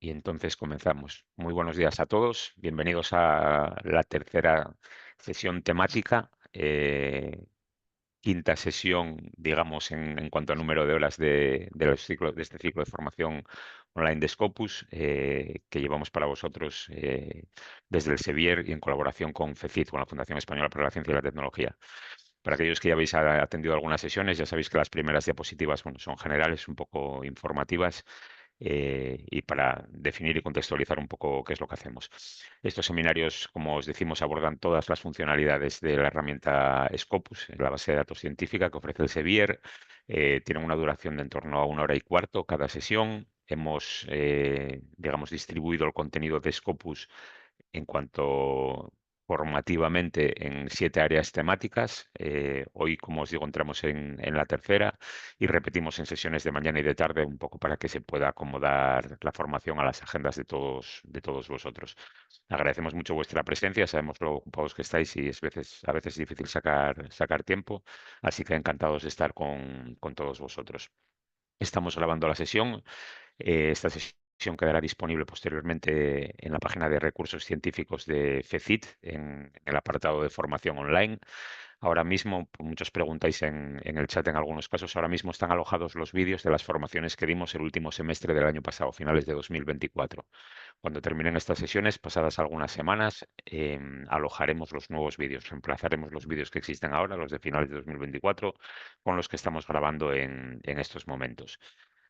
Y entonces comenzamos. Muy buenos días a todos. Bienvenidos a la tercera sesión temática, quinta sesión, digamos, en cuanto a número de horas de este ciclo de formación online de Scopus, que llevamos para vosotros desde el Sevier y en colaboración con FECIT, con la Fundación Española para la Ciencia y la Tecnología. Para aquellos que ya habéis atendido algunas sesiones, ya sabéis que las primeras diapositivas, bueno, son generales, un poco informativas, y para definir y contextualizar un poco qué es lo que hacemos. Estos seminarios, como os decimos, abordan todas las funcionalidades de la herramienta Scopus, la base de datos científica que ofrece el Sevier. Tienen una duración de en torno a 1 hora y cuarto cada sesión. Hemos, digamos, distribuido el contenido de Scopus en cuanto formativamente en 7 áreas temáticas. Hoy, como os digo, entramos en la tercera y repetimos en sesiones de mañana y de tarde un poco para que se pueda acomodar la formación a las agendas de todos vosotros. Agradecemos mucho vuestra presencia, sabemos lo ocupados que estáis y es a veces difícil sacar tiempo, así que encantados de estar con todos vosotros. Estamos grabando la sesión. Esta sesión quedará disponible posteriormente en la página de recursos científicos de FECIT, en el apartado de formación online. Ahora mismo, muchos preguntáis en el chat en algunos casos, ahora mismo están alojados los vídeos de las formaciones que dimos el último semestre del año pasado, finales de 2024. Cuando terminen estas sesiones, pasadas algunas semanas, alojaremos los nuevos vídeos, reemplazaremos los vídeos que existen ahora, los de finales de 2024, con los que estamos grabando en estos momentos.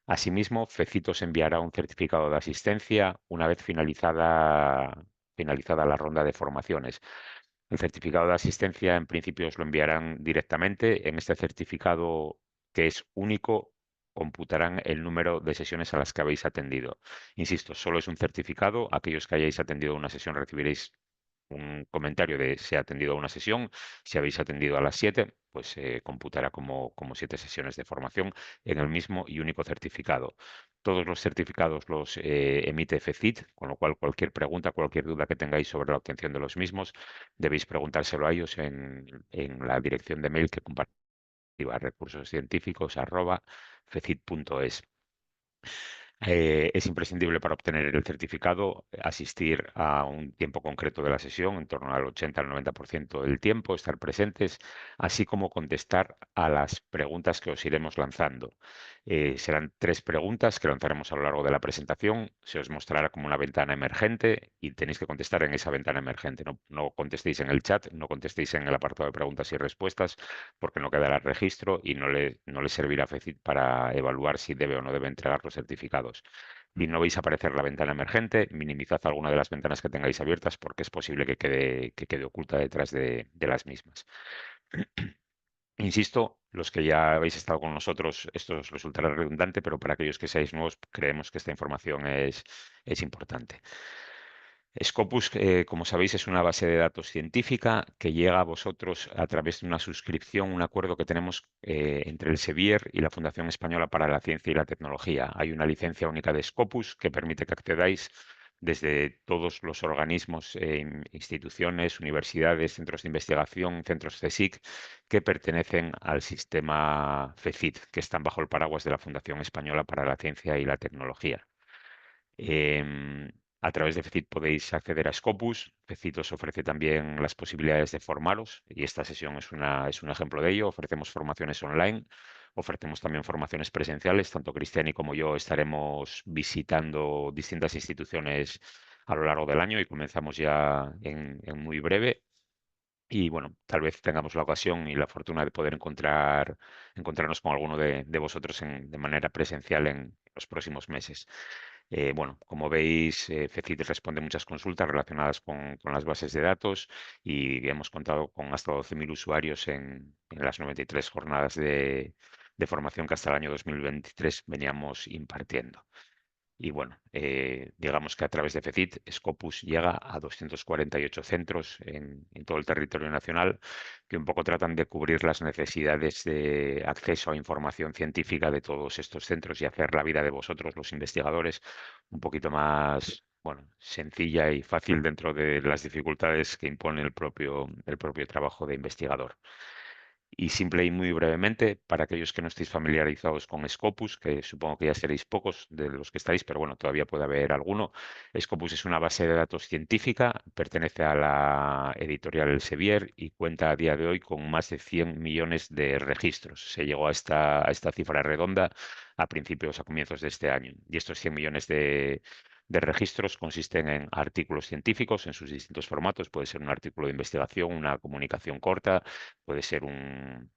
Asimismo, FECIT os enviará un certificado de asistencia una vez finalizada la ronda de formaciones. El certificado de asistencia, en principio, os lo enviarán directamente. En este certificado, que es único, computarán el número de sesiones a las que habéis atendido. Insisto, solo es un certificado. Aquellos que hayáis atendido una sesión recibiréis un comentario de si ha atendido a una sesión. Si habéis atendido a las 7, pues se computará como 7 sesiones de formación en el mismo y único certificado. Todos los certificados los emite FECIT, con lo cual cualquier pregunta, cualquier duda que tengáis sobre la obtención de los mismos, debéis preguntárselo a ellos en la dirección de mail que compartirá recursoscientíficos@fecit.es. Es imprescindible para obtener el certificado asistir a un tiempo concreto de la sesión, en torno al 80 al 90% del tiempo, estar presentes, así como contestar a las preguntas que os iremos lanzando. Serán 3 preguntas que lanzaremos a lo largo de la presentación. Se os mostrará como una ventana emergente y tenéis que contestar en esa ventana emergente. No contestéis en el chat, no contestéis en el apartado de preguntas y respuestas, porque no quedará registro y no le servirá a FECIT para evaluar si debe o no debe entregar los certificados. Y no veis aparecer la ventana emergente, minimizad alguna de las ventanas que tengáis abiertas porque es posible que quede oculta detrás de las mismas. Insisto, los que ya habéis estado con nosotros, esto os resultará redundante, pero para aquellos que seáis nuevos, creemos que esta información es importante. Scopus, como sabéis, es una base de datos científica que llega a vosotros a través de una suscripción, un acuerdo que tenemos entre el Sevier y la Fundación Española para la Ciencia y la Tecnología. Hay una licencia única de Scopus que permite que accedáis desde todos los organismos, instituciones, universidades, centros de investigación, centros CSIC, que pertenecen al sistema FECIT, que están bajo el paraguas de la Fundación Española para la Ciencia y la Tecnología. Em, a través de FECIT podéis acceder a Scopus. FECIT os ofrece también las posibilidades de formaros y esta sesión es un ejemplo de ello. Ofrecemos formaciones online, ofrecemos también formaciones presenciales. Tanto Cristiani como yo estaremos visitando distintas instituciones a lo largo del año y comenzamos ya en muy breve. Y bueno, tal vez tengamos la ocasión y la fortuna de poder encontrarnos con alguno de vosotros de manera presencial en los próximos meses. Bueno, como veis, FECIT responde muchas consultas relacionadas con las bases de datos y hemos contado con hasta 12.000 usuarios en las 93 jornadas de formación que hasta el año 2023 veníamos impartiendo. Y bueno, digamos que a través de FECIT, Scopus llega a 248 centros en todo el territorio nacional que un poco tratan de cubrir las necesidades de acceso a información científica de todos estos centros y hacer la vida de vosotros, los investigadores, un poquito más, bueno, sencilla y fácil dentro de las dificultades que impone el propio trabajo de investigador. Y simple y muy brevemente, para aquellos que no estéis familiarizados con Scopus, que supongo que ya seréis pocos de los que estáis, pero bueno, todavía puede haber alguno. Scopus es una base de datos científica, pertenece a la editorial Elsevier y cuenta a día de hoy con más de 100 millones de registros. Se llegó a esta cifra redonda a principios, a comienzos de este año. Y estos 100 millones de registros consisten en artículos científicos en sus distintos formatos. Puede ser un artículo de investigación, una comunicación corta, puede ser una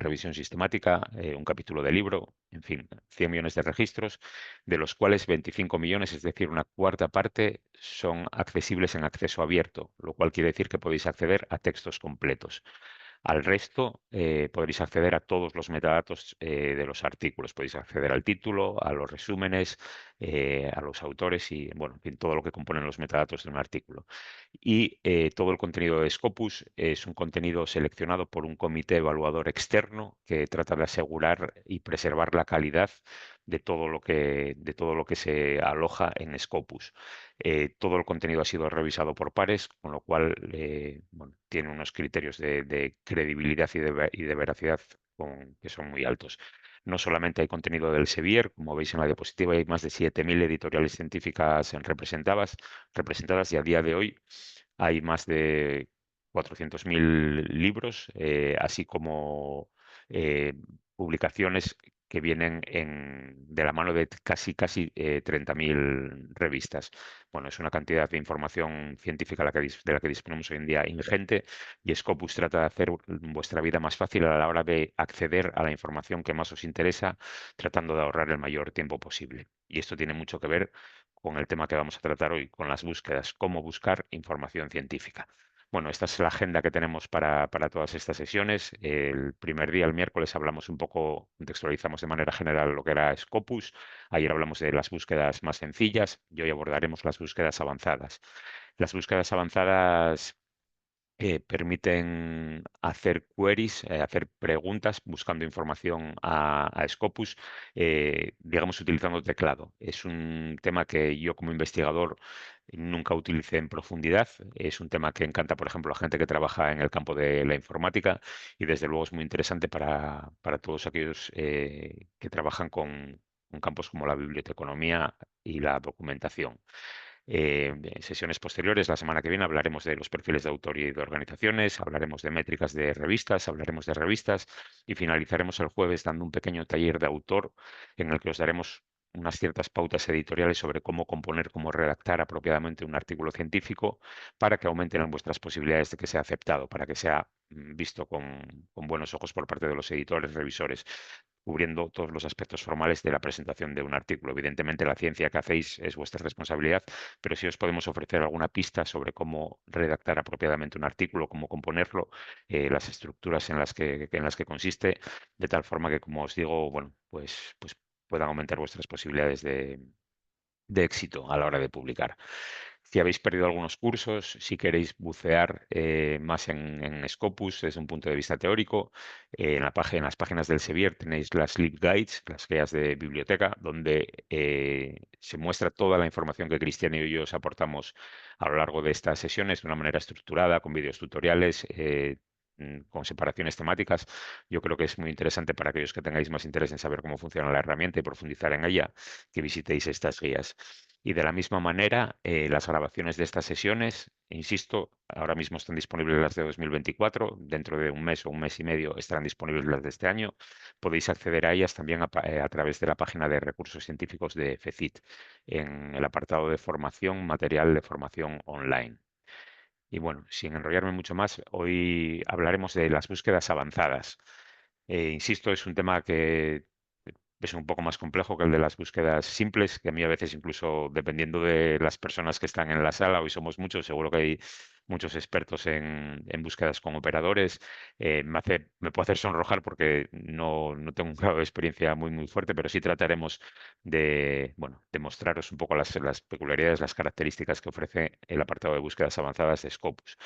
revisión sistemática, un capítulo de libro, en fin, 100 millones de registros, de los cuales 25 millones, es decir, una cuarta parte, son accesibles en acceso abierto, lo cual quiere decir que podéis acceder a textos completos. Al resto podréis acceder a todos los metadatos de los artículos. Podéis acceder al título, a los resúmenes, a los autores y, bueno, en fin, todo lo que componen los metadatos de un artículo. Y todo el contenido de Scopus es un contenido seleccionado por un comité evaluador externo que trata de asegurar y preservar la calidad de todo lo que se aloja en Scopus. Todo el contenido ha sido revisado por pares, con lo cual bueno, tiene unos criterios de credibilidad y de veracidad que son muy altos. No solamente hay contenido del Sevier, como veis en la diapositiva, hay más de 7.000 editoriales científicas representadas y a día de hoy hay más de 400.000 libros, así como eh, publicaciones que vienen de la mano de casi 30.000 revistas. Bueno, es una cantidad de información científica de la que disponemos hoy en día ingente y Scopus trata de hacer vuestra vida más fácil a la hora de acceder a la información que más os interesa, tratando de ahorrar el mayor tiempo posible. Y esto tiene mucho que ver con el tema que vamos a tratar hoy, con las búsquedas, cómo buscar información científica. Bueno, esta es la agenda que tenemos para todas estas sesiones. El primer día, el miércoles, hablamos un poco, contextualizamos de manera general lo que era Scopus. Ayer hablamos de las búsquedas más sencillas y hoy abordaremos las búsquedas avanzadas. Las búsquedas avanzadas permiten hacer queries, hacer preguntas buscando información a Scopus, digamos, utilizando teclado. Es un tema que yo como investigador nunca utilicé en profundidad. Es un tema que encanta, por ejemplo, a gente que trabaja en el campo de la informática y desde luego es muy interesante para todos aquellos que trabajan con campos como la biblioteconomía y la documentación. Sesiones posteriores, la semana que viene, hablaremos de los perfiles de autor y de organizaciones, hablaremos de métricas de revistas, hablaremos de revistas y finalizaremos el jueves dando un pequeño taller de autor en el que os daremos unas ciertas pautas editoriales sobre cómo componer, cómo redactar apropiadamente un artículo científico para que aumenten vuestras posibilidades de que sea aceptado, para que sea visto con buenos ojos por parte de los editores, revisores, cubriendo todos los aspectos formales de la presentación de un artículo. Evidentemente, la ciencia que hacéis es vuestra responsabilidad, pero si os podemos ofrecer alguna pista sobre cómo redactar apropiadamente un artículo, cómo componerlo, las estructuras en las que consiste, de tal forma que, como os digo, bueno, pues puedan aumentar vuestras posibilidades de éxito a la hora de publicar. Si habéis perdido algunos cursos, si queréis bucear más en Scopus desde un punto de vista teórico, en las páginas del Sevier tenéis las LibGuides, las guías de biblioteca, donde se muestra toda la información que Cristiano y yo os aportamos a lo largo de estas sesiones de una manera estructurada, con vídeos tutoriales. Con separaciones temáticas. Yo creo que es muy interesante para aquellos que tengáis más interés en saber cómo funciona la herramienta y profundizar en ella, que visitéis estas guías. Y de la misma manera, las grabaciones de estas sesiones, insisto, ahora mismo están disponibles las de 2024, dentro de un mes o un mes y medio estarán disponibles las de este año. Podéis acceder a ellas también a través de la página de recursos científicos de FECIT, en el apartado de formación, material de formación online. Y bueno, sin enrollarme mucho más, hoy hablaremos de las búsquedas avanzadas. Insisto, es un tema que es un poco más complejo que el de las búsquedas simples, que a mí a veces incluso dependiendo de las personas que están en la sala, hoy somos muchos, seguro que hay muchos expertos en búsquedas con operadores, me puede hacer sonrojar porque no tengo un grado de experiencia muy fuerte, pero sí trataremos de, bueno, de mostraros un poco las peculiaridades, las características que ofrece el apartado de búsquedas avanzadas de Scopus.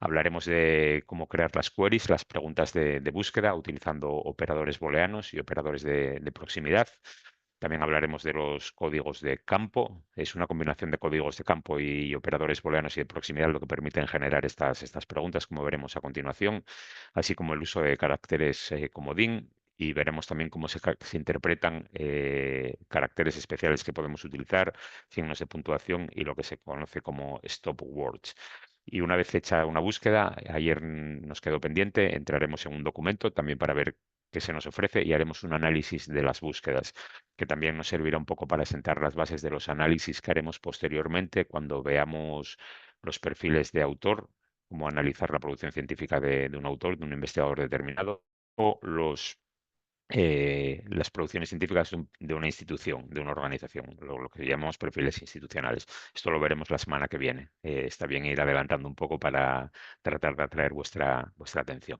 Hablaremos de cómo crear las queries, las preguntas de búsqueda, utilizando operadores booleanos y operadores de proximidad. También hablaremos de los códigos de campo. Es una combinación de códigos de campo y operadores booleanos y de proximidad lo que permiten generar estas preguntas, como veremos a continuación, así como el uso de caracteres comodín. Y veremos también cómo se interpretan caracteres especiales que podemos utilizar, signos de puntuación y lo que se conoce como stop words. Y una vez hecha una búsqueda, ayer nos quedó pendiente, entraremos en un documento también para ver qué se nos ofrece y haremos un análisis de las búsquedas, que también nos servirá un poco para sentar las bases de los análisis que haremos posteriormente cuando veamos los perfiles de autor, cómo analizar la producción científica de un autor, de un investigador determinado, o las producciones científicas de una institución, de una organización, lo que llamamos perfiles institucionales. Esto lo veremos la semana que viene. Está bien ir adelantando un poco para tratar de atraer vuestra atención.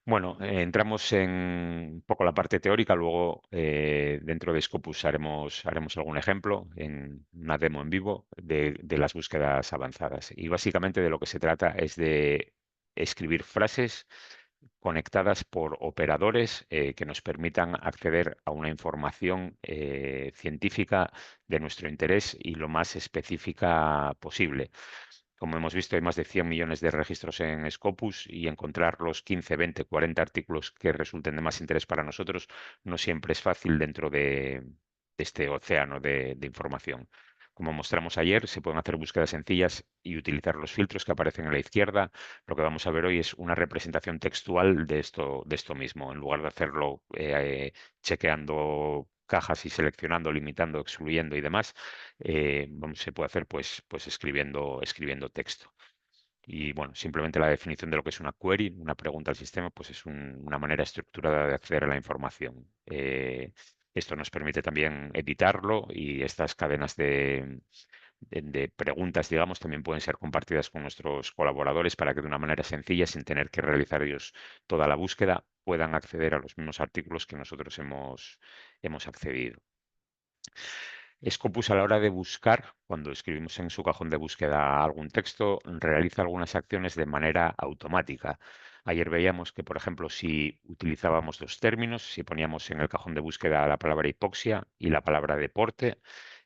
Bueno, entramos en un poco la parte teórica, luego dentro de Scopus haremos algún ejemplo en una demo en vivo de las búsquedas avanzadas. Y básicamente de lo que se trata es de escribir frases conectadas por operadores que nos permitan acceder a una información científica de nuestro interés y lo más específica posible. Como hemos visto, hay más de 100 millones de registros en Scopus y encontrar los 15, 20, 40 artículos que resulten de más interés para nosotros no siempre es fácil dentro de este océano de información. Como mostramos ayer, se pueden hacer búsquedas sencillas y utilizar los filtros que aparecen a la izquierda. Lo que vamos a ver hoy es una representación textual de esto mismo. En lugar de hacerlo chequeando cajas y seleccionando, limitando, excluyendo y demás, se puede hacer pues escribiendo texto. Y bueno, simplemente la definición de lo que es una query, una pregunta al sistema, pues es una manera estructurada de acceder a la información. Esto nos permite también editarlo y estas cadenas de preguntas, digamos, también pueden ser compartidas con nuestros colaboradores para que de una manera sencilla, sin tener que realizar ellos toda la búsqueda, puedan acceder a los mismos artículos que nosotros hemos accedido. Scopus a la hora de buscar, cuando escribimos en su cajón de búsqueda algún texto, realiza algunas acciones de manera automática. Ayer veíamos que, por ejemplo, si utilizábamos dos términos, si poníamos en el cajón de búsqueda la palabra hipoxia y la palabra deporte,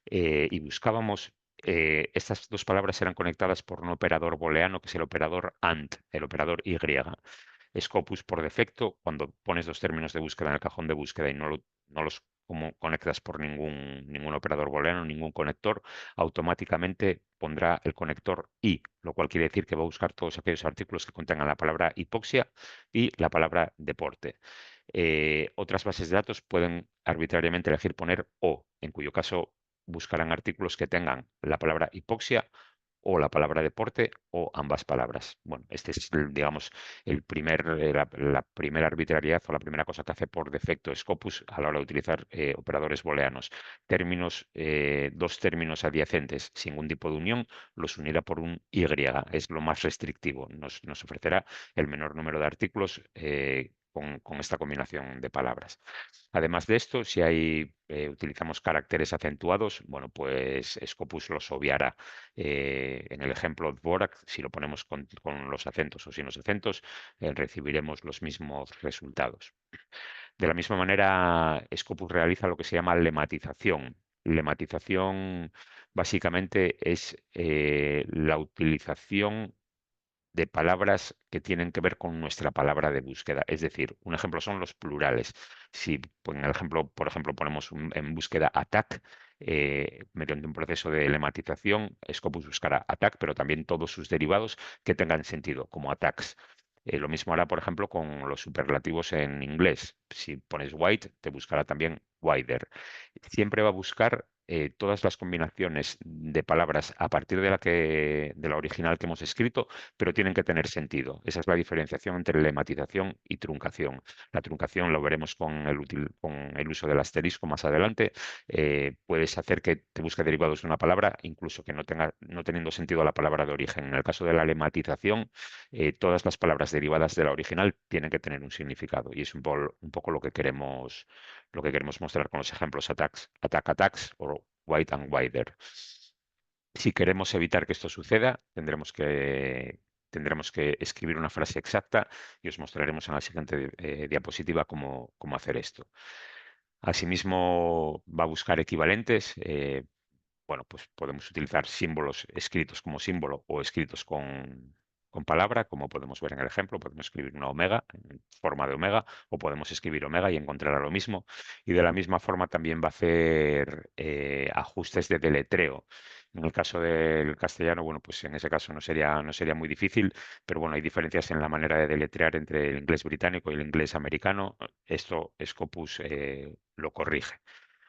y buscábamos, estas dos palabras eran conectadas por un operador booleano que es el operador AND, el operador Y. Scopus por defecto, cuando pones dos términos de búsqueda en el cajón de búsqueda y no los conectas por ningún operador booleano, ningún conector, automáticamente pondrá el conector y, lo cual quiere decir que va a buscar todos aquellos artículos que contengan la palabra hipoxia y la palabra deporte. Otras bases de datos pueden arbitrariamente elegir poner o, en cuyo caso buscarán artículos que tengan la palabra hipoxia o la palabra deporte o ambas palabras. Bueno, este es, digamos, la primera arbitrariedad o la primera cosa que hace por defecto Scopus a la hora de utilizar operadores booleanos. Dos términos adyacentes sin un tipo de unión los unirá por un Y. Es lo más restrictivo. Nos ofrecerá el menor número de artículos con esta combinación de palabras. Además de esto, si utilizamos caracteres acentuados, bueno, pues Scopus los obviará. En el ejemplo Dvorak, si lo ponemos con los acentos o sin los acentos, recibiremos los mismos resultados. De la misma manera, Scopus realiza lo que se llama lematización. Lematización básicamente es la utilización de palabras que tienen que ver con nuestra palabra de búsqueda. Es decir, un ejemplo son los plurales. Si en el ejemplo, por ejemplo, ponemos en búsqueda attack, mediante un proceso de lematización, Scopus buscará attack, pero también todos sus derivados que tengan sentido, como attacks. Lo mismo hará, por ejemplo, con los superlativos en inglés. Si pones white, te buscará también wider. Siempre va a buscar todas las combinaciones de palabras a partir de la original que hemos escrito, pero tienen que tener sentido. Esa es la diferenciación entre lematización y truncación. La truncación lo veremos con el uso del asterisco más adelante. Puedes hacer que te busque derivados de una palabra, incluso que no teniendo sentido la palabra de origen. En el caso de la lematización, todas las palabras derivadas de la original tienen que tener un significado y es un poco lo que queremos mostrar con los ejemplos attacks o white and wider. Si queremos evitar que esto suceda, tendremos que escribir una frase exacta y os mostraremos en la siguiente diapositiva cómo hacer esto. Asimismo, va a buscar equivalentes. Bueno, pues podemos utilizar símbolos escritos como símbolo o escritos con palabra, como podemos ver en el ejemplo. Podemos escribir una omega en forma de omega o podemos escribir omega y encontrar lo mismo. Y de la misma forma también va a hacer ajustes de deletreo. En el caso del castellano, bueno, pues en ese caso no sería muy difícil, pero bueno, hay diferencias en la manera de deletrear entre el inglés británico y el inglés americano. Esto Scopus lo corrige.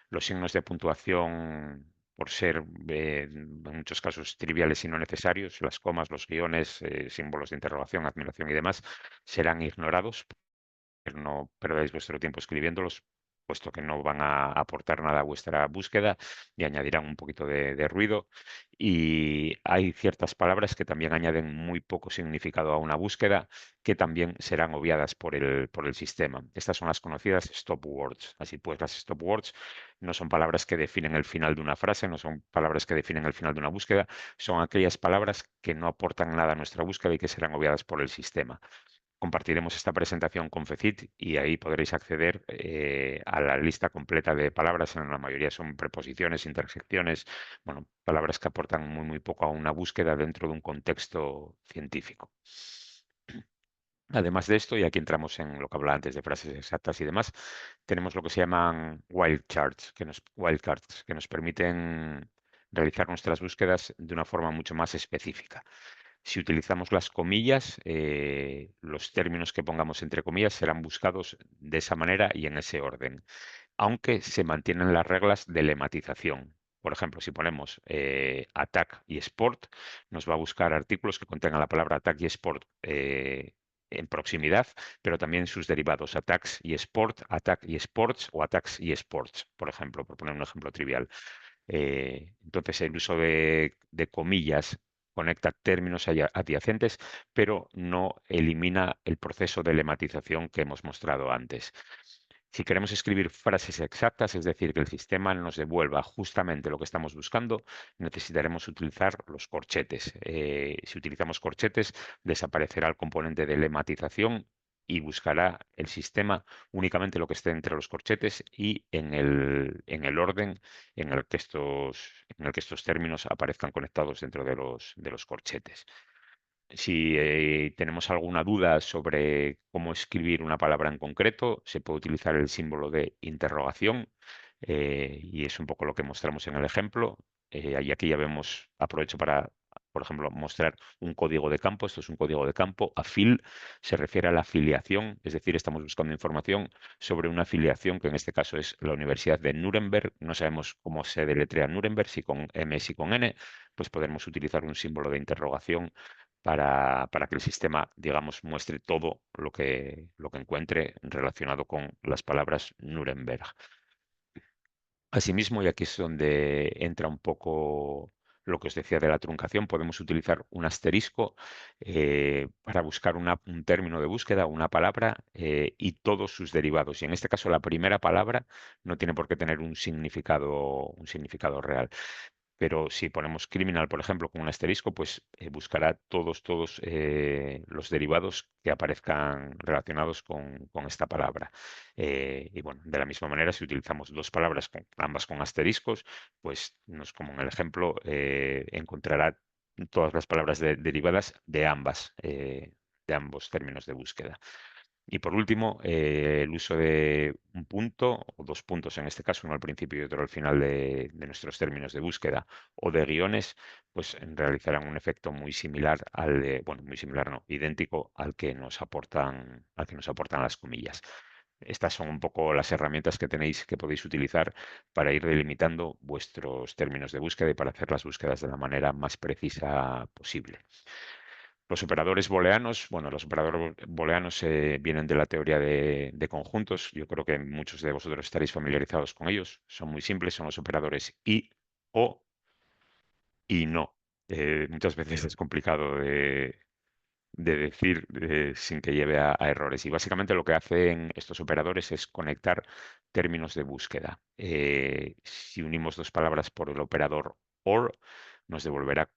Los signos de puntuación, por ser en muchos casos triviales y no necesarios, las comas, los guiones, símbolos de interrogación, admiración y demás, serán ignorados, pero no perdáis vuestro tiempo escribiéndolos, puesto que no van a aportar nada a vuestra búsqueda y añadirán un poquito de ruido. Y hay ciertas palabras que también añaden muy poco significado a una búsqueda, que también serán obviadas por el sistema. Estas son las conocidas stop words. Así pues, las stop words no son palabras que definen el final de una frase, no son palabras que definen el final de una búsqueda, son aquellas palabras que no aportan nada a nuestra búsqueda y que serán obviadas por el sistema. Compartiremos esta presentación con FECIT y ahí podréis acceder a la lista completa de palabras. En la mayoría son preposiciones, interjecciones, bueno, palabras que aportan muy, muy poco a una búsqueda dentro de un contexto científico. Además de esto, y aquí entramos en lo que hablaba antes de frases exactas y demás, tenemos lo que se llaman wildcards, que nos permiten realizar nuestras búsquedas de una forma mucho más específica. Si utilizamos las comillas, los términos que pongamos entre comillas serán buscados de esa manera y en ese orden, aunque se mantienen las reglas de lematización. Por ejemplo, si ponemos attack y sport, nos va a buscar artículos que contengan la palabra attack y sport en proximidad, pero también sus derivados, attacks y sport, attack y sports o attacks y sports, por ejemplo, por poner un ejemplo trivial. Entonces, el uso de comillas conecta términos adyacentes, pero no elimina el proceso de lematización que hemos mostrado antes. Si queremos escribir frases exactas, es decir, que el sistema nos devuelva justamente lo que estamos buscando, necesitaremos utilizar los corchetes. Si utilizamos corchetes, desaparecerá el componente de lematización y buscará el sistema únicamente lo que esté entre los corchetes y en el orden en el que estos términos aparezcan conectados dentro de los corchetes. Si tenemos alguna duda sobre cómo escribir una palabra en concreto, se puede utilizar el símbolo de interrogación y es un poco lo que mostramos en el ejemplo. Y aquí ya vemos, aprovecho para, por ejemplo, mostrar un código de campo. Esto es un código de campo. Afil se refiere a la afiliación, es decir, estamos buscando información sobre una afiliación que en este caso es la Universidad de Nuremberg. No sabemos cómo se deletrea Nuremberg, si con M, si con N, pues podemos utilizar un símbolo de interrogación para que el sistema, digamos, muestre todo lo que encuentre relacionado con las palabras Nuremberg. Asimismo, y aquí es donde entra un poco lo que os decía de la truncación, podemos utilizar un asterisco para buscar un término de búsqueda, una palabra y todos sus derivados. Y en este caso, la primera palabra no tiene por qué tener un significado real. Pero si ponemos criminal, por ejemplo, con un asterisco, pues buscará todos los derivados que aparezcan relacionados con esta palabra. Y bueno, de la misma manera, si utilizamos dos palabras, ambas con asteriscos, pues como en el ejemplo, encontrará todas las palabras derivadas de ambos términos de búsqueda. Y por último, el uso de un punto o dos puntos, en este caso, uno al principio y otro al final de nuestros términos de búsqueda o de guiones, pues realizarán un efecto muy similar bueno, muy similar no, idéntico al que nos aportan las comillas. Estas son un poco las herramientas que podéis utilizar para ir delimitando vuestros términos de búsqueda y para hacer las búsquedas de la manera más precisa posible. Los operadores booleanos, bueno, los operadores booleanos vienen de la teoría de conjuntos. Yo creo que muchos de vosotros estaréis familiarizados con ellos. Son muy simples, son los operadores y, o y no. Muchas veces es complicado de decir sin que lleve a errores. Y básicamente lo que hacen estos operadores es conectar términos de búsqueda. Si unimos dos palabras por el operador OR, nos devolverá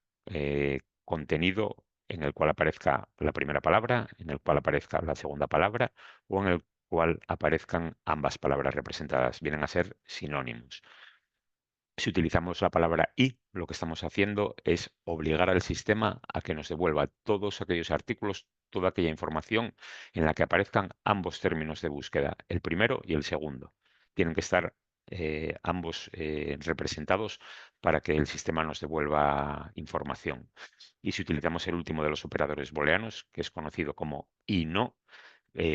contenido en el cual aparezca la primera palabra, en el cual aparezca la segunda palabra o en el cual aparezcan ambas palabras representadas. Vienen a ser sinónimos. Si utilizamos la palabra y, lo que estamos haciendo es obligar al sistema a que nos devuelva todos aquellos artículos, toda aquella información en la que aparezcan ambos términos de búsqueda, el primero y el segundo. Tienen que estar ambos representados para que el sistema nos devuelva información. Y si utilizamos el último de los operadores booleanos, que es conocido como y no,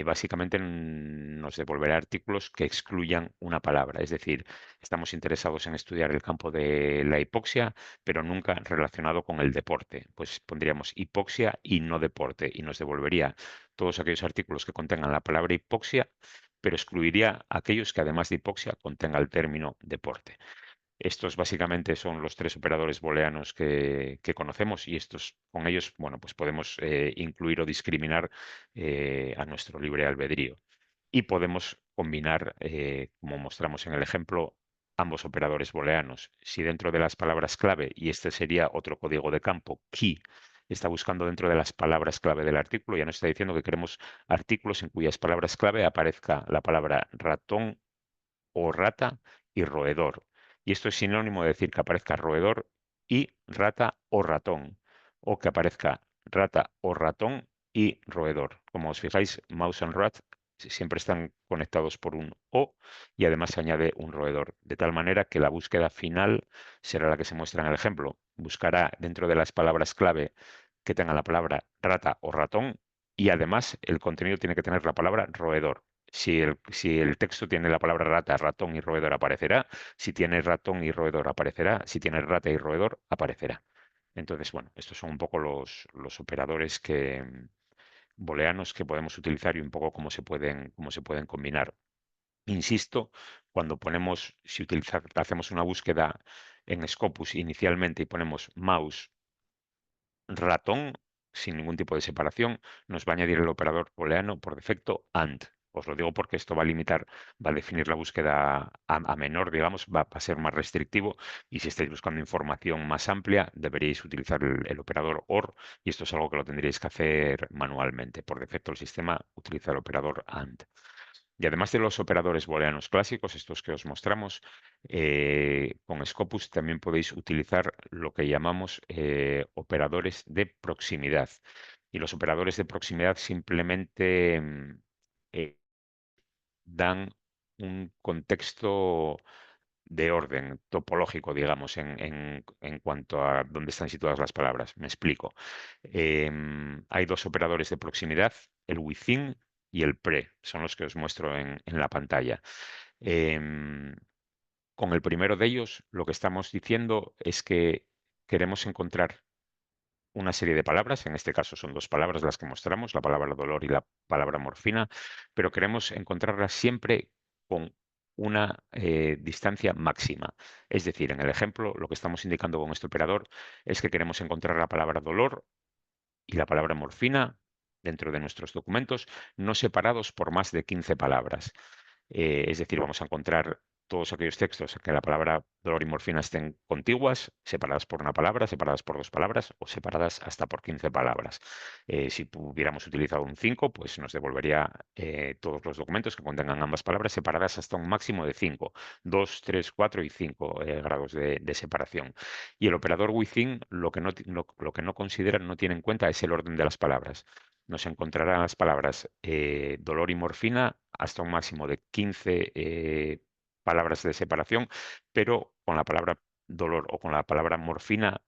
básicamente nos devolverá artículos que excluyan una palabra. Es decir, estamos interesados en estudiar el campo de la hipoxia, pero nunca relacionado con el deporte. Pues pondríamos hipoxia y no deporte y nos devolvería todos aquellos artículos que contengan la palabra hipoxia, pero excluiría aquellos que además de hipoxia contengan el término deporte. Estos básicamente son los tres operadores booleanos que conocemos y con ellos, bueno, pues podemos incluir o discriminar a nuestro libre albedrío. Y podemos combinar, como mostramos en el ejemplo, ambos operadores booleanos. Si dentro de las palabras clave, y este sería otro código de campo, key, está buscando dentro de las palabras clave del artículo, ya nos está diciendo que queremos artículos en cuyas palabras clave aparezca la palabra ratón o rata y roedor. Y esto es sinónimo de decir que aparezca roedor y rata o ratón, o que aparezca rata o ratón y roedor. Como os fijáis, mouse and rat siempre están conectados por un o y además se añade un roedor, de tal manera que la búsqueda final será la que se muestra en el ejemplo. Buscará dentro de las palabras clave que tengan la palabra rata o ratón y además el contenido tiene que tener la palabra roedor. Si el texto tiene la palabra rata, ratón y roedor aparecerá. Si tiene ratón y roedor aparecerá. Si tiene rata y roedor aparecerá. Entonces, bueno, estos son un poco los operadores booleanos que podemos utilizar y un poco cómo se pueden combinar. Insisto, cuando hacemos una búsqueda en Scopus inicialmente y ponemos mouse ratón, sin ningún tipo de separación, nos va a añadir el operador booleano por defecto AND. Os lo digo porque esto va a definir la búsqueda a menor, digamos, va a ser más restrictivo y si estáis buscando información más amplia deberíais utilizar el operador OR y esto es algo que lo tendríais que hacer manualmente. Por defecto el sistema utiliza el operador AND. Y además de los operadores booleanos clásicos, estos que os mostramos, con Scopus también podéis utilizar lo que llamamos operadores de proximidad. Y los operadores de proximidad simplemente eh, dan un contexto de orden topológico, digamos, en cuanto a dónde están situadas las palabras. Me explico. Hay dos operadores de proximidad, el within y el pre, son los que os muestro en la pantalla. Em, con el primero de ellos, lo que estamos diciendo es que queremos encontrar una serie de palabras, en este caso son dos palabras las que mostramos, la palabra dolor y la palabra morfina, pero queremos encontrarlas siempre con una distancia máxima. Es decir, en el ejemplo, lo que estamos indicando con este operador es que queremos encontrar la palabra dolor y la palabra morfina dentro de nuestros documentos, no separados por más de 15 palabras. Es decir, vamos a encontrar todos aquellos textos en que la palabra dolor y morfina estén contiguas, separadas por una palabra, separadas por dos palabras o separadas hasta por 15 palabras. Si hubiéramos utilizado un 5, pues nos devolvería todos los documentos que contengan ambas palabras separadas hasta un máximo de 5, 2, 3, 4 y 5 grados de separación. Y el operador within lo que no considera, no tiene en cuenta es el orden de las palabras. Nos encontrarán las palabras dolor y morfina hasta un máximo de 15 palabras de separación, pero con la palabra dolor o con la palabra morfina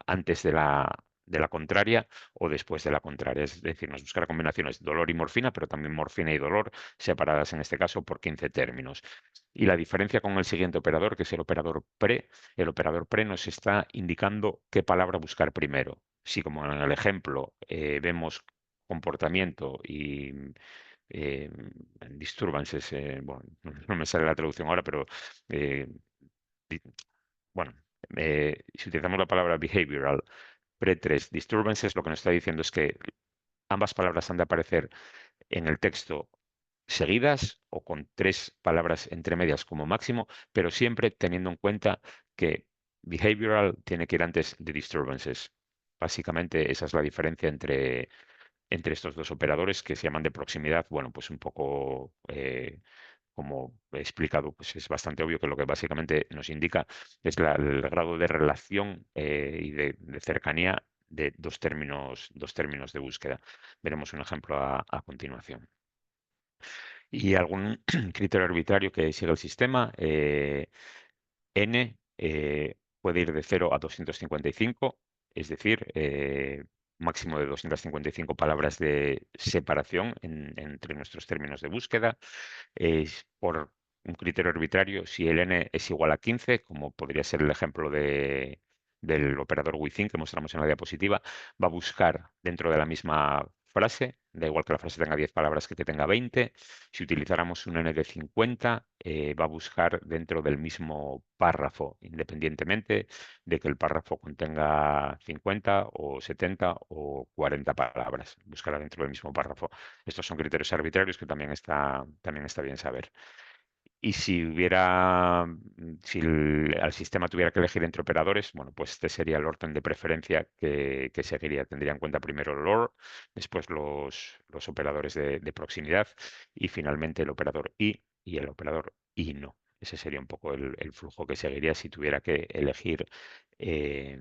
antes de la contraria o después de la contraria. Es decir, nos buscará combinaciones dolor y morfina, pero también morfina y dolor separadas en este caso por 15 términos. Y la diferencia con el siguiente operador, que es el operador pre nos está indicando qué palabra buscar primero. Si como en el ejemplo vemos comportamiento y eh, disturbances, bueno, no me sale la traducción ahora, pero eh, di- bueno, si utilizamos la palabra behavioral, pre-3, disturbances, lo que nos está diciendo es que ambas palabras han de aparecer en el texto seguidas o con tres palabras entre medias como máximo, pero siempre teniendo en cuenta que behavioral tiene que ir antes de disturbances. Básicamente esa es la diferencia entre estos dos operadores que se llaman de proximidad. Bueno, pues un poco como he explicado, pues es bastante obvio que lo que básicamente nos indica es el grado de relación y de cercanía de dos términos de búsqueda. Veremos un ejemplo a continuación. Y algún criterio arbitrario que sigue el sistema, n puede ir de 0 a 255, es decir, máximo de 255 palabras de separación entre nuestros términos de búsqueda. Es por un criterio arbitrario, si el n es igual a 15, como podría ser el ejemplo del operador within que mostramos en la diapositiva, va a buscar dentro de la misma frase, da igual que la frase tenga 10 palabras que tenga 20. Si utilizáramos un n de 50, va a buscar dentro del mismo párrafo, independientemente de que el párrafo contenga 50 o 70 o 40 palabras. Buscará dentro del mismo párrafo. Estos son criterios arbitrarios que también está bien saber. Y si al sistema tuviera que elegir entre operadores, bueno, pues este sería el orden de preferencia que seguiría. Tendría en cuenta primero el OR, después los operadores de proximidad y finalmente el operador y el operador y no. Ese sería un poco el flujo que seguiría si tuviera que elegir eh,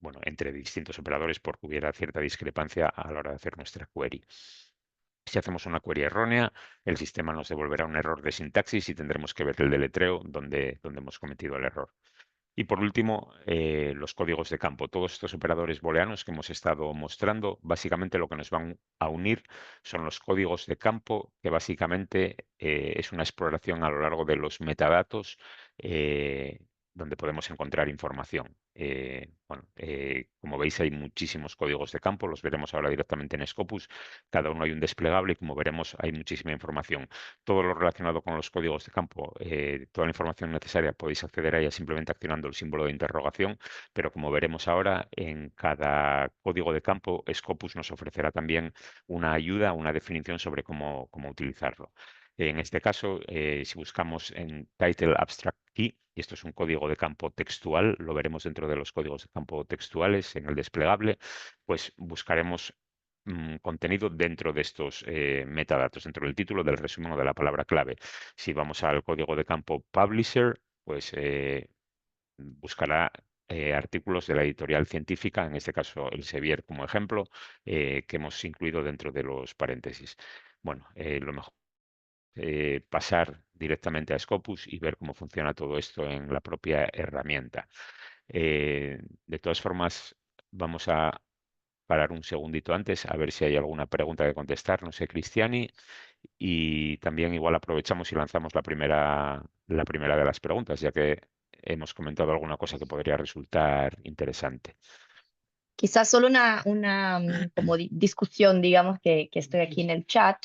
bueno, entre distintos operadores porque hubiera cierta discrepancia a la hora de hacer nuestra query. Si hacemos una query errónea, el sistema nos devolverá un error de sintaxis y tendremos que ver el deletreo donde hemos cometido el error. Y por último, los códigos de campo. Todos estos operadores booleanos que hemos estado mostrando, básicamente lo que nos van a unir son los códigos de campo, que básicamente es una exploración a lo largo de los metadatos donde podemos encontrar información. Como veis, hay muchísimos códigos de campo, los veremos ahora directamente en Scopus. Cada uno hay un desplegable y, como veremos, hay muchísima información. Todo lo relacionado con los códigos de campo, toda la información necesaria podéis acceder a ella simplemente accionando el símbolo de interrogación, pero como veremos ahora, en cada código de campo Scopus nos ofrecerá también una ayuda, una definición sobre cómo utilizarlo. En este caso, si buscamos en Title Abstract Key, y esto es un código de campo textual, lo veremos dentro de los códigos de campo textuales en el desplegable, pues buscaremos contenido dentro de estos metadatos, dentro del título, del resumen o de la palabra clave. Si vamos al código de campo Publisher, pues buscará artículos de la editorial científica, en este caso el Elsevier como ejemplo, que hemos incluido dentro de los paréntesis. Bueno, lo mejor pasar directamente a Scopus y ver cómo funciona todo esto en la propia herramienta. De todas formas, vamos a parar un segundito antes a ver si hay alguna pregunta que contestar, no sé, Cristiani, y también igual aprovechamos y lanzamos la primera de las preguntas, ya que hemos comentado alguna cosa que podría resultar interesante. Quizás solo una como discusión, digamos, que estoy aquí en el chat.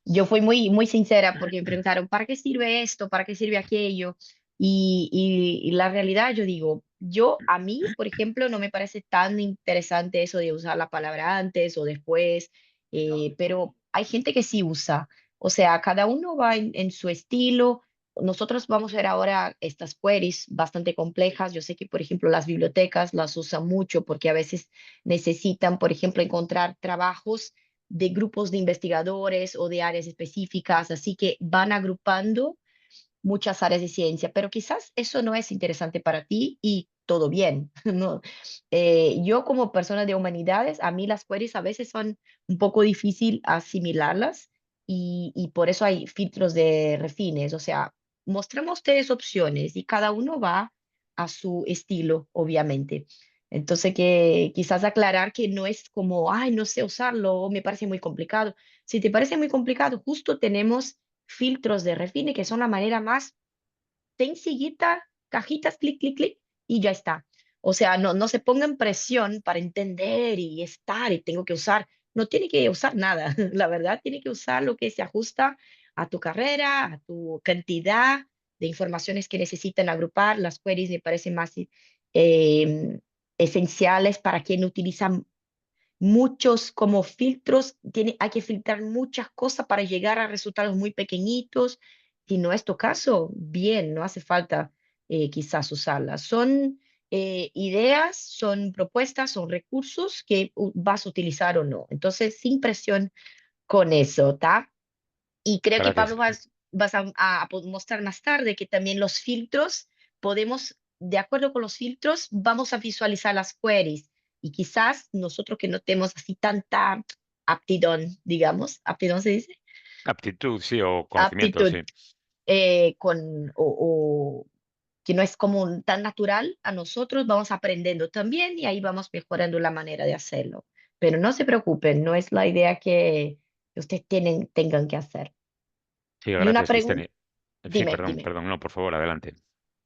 Yo fui muy sincera porque me preguntaron, ¿para qué sirve esto? ¿Para qué sirve aquello? Y la realidad, yo digo, a mí, por ejemplo, no me parece tan interesante eso de usar la palabra antes o después, pero hay gente que sí usa. O sea, cada uno va en su estilo. Nosotros vamos a ver ahora estas queries bastante complejas. Yo sé que, por ejemplo, las bibliotecas las usan mucho porque a veces necesitan, por ejemplo, encontrar trabajos de grupos de investigadores o de áreas específicas, así que van agrupando muchas áreas de ciencia, pero quizás eso no es interesante para ti y todo bien, ¿no? Yo como persona de humanidades, a mí las queries a veces son un poco difícil asimilarlas y por eso hay filtros de refines, o sea, mostramos tres opciones y cada uno va a su estilo, obviamente. Entonces, que quizás aclarar que no es como, ay, no sé usarlo, o me parece muy complicado. Si te parece muy complicado, justo tenemos filtros de refine que son la manera más sencillita, cajitas, clic, clic, clic, y ya está. O sea, no se pongan presión para entender y estar y tengo que usar. No tiene que usar nada, la verdad, tiene que usar lo que se ajusta a tu carrera, a tu cantidad de informaciones que necesitan agrupar. Las queries me parecen más eh, esenciales para quien utiliza muchos como filtros, hay que filtrar muchas cosas para llegar a resultados muy pequeñitos. Si no es tu caso, bien, no hace falta quizás usarlas. Son ideas, son propuestas, son recursos que vas a utilizar o no. Entonces, sin presión con eso, ¿está? Y creo que Pablo Gracias. vas a mostrar más tarde que también los filtros podemos, de acuerdo con los filtros, vamos a visualizar las queries. Y quizás nosotros que no tenemos así tanta aptidón, digamos, aptidón se dice, Aptitud, sí, o conocimiento, aptitud sí. o que no es como tan natural a nosotros, vamos aprendiendo también y ahí vamos mejorando la manera de hacerlo. Pero no se preocupen, no es la idea que ustedes tengan que hacer. Sí, Y una gracias, pregunta, Cristiani. Sí, dime, perdón, dime. perdón, no, por favor, adelante.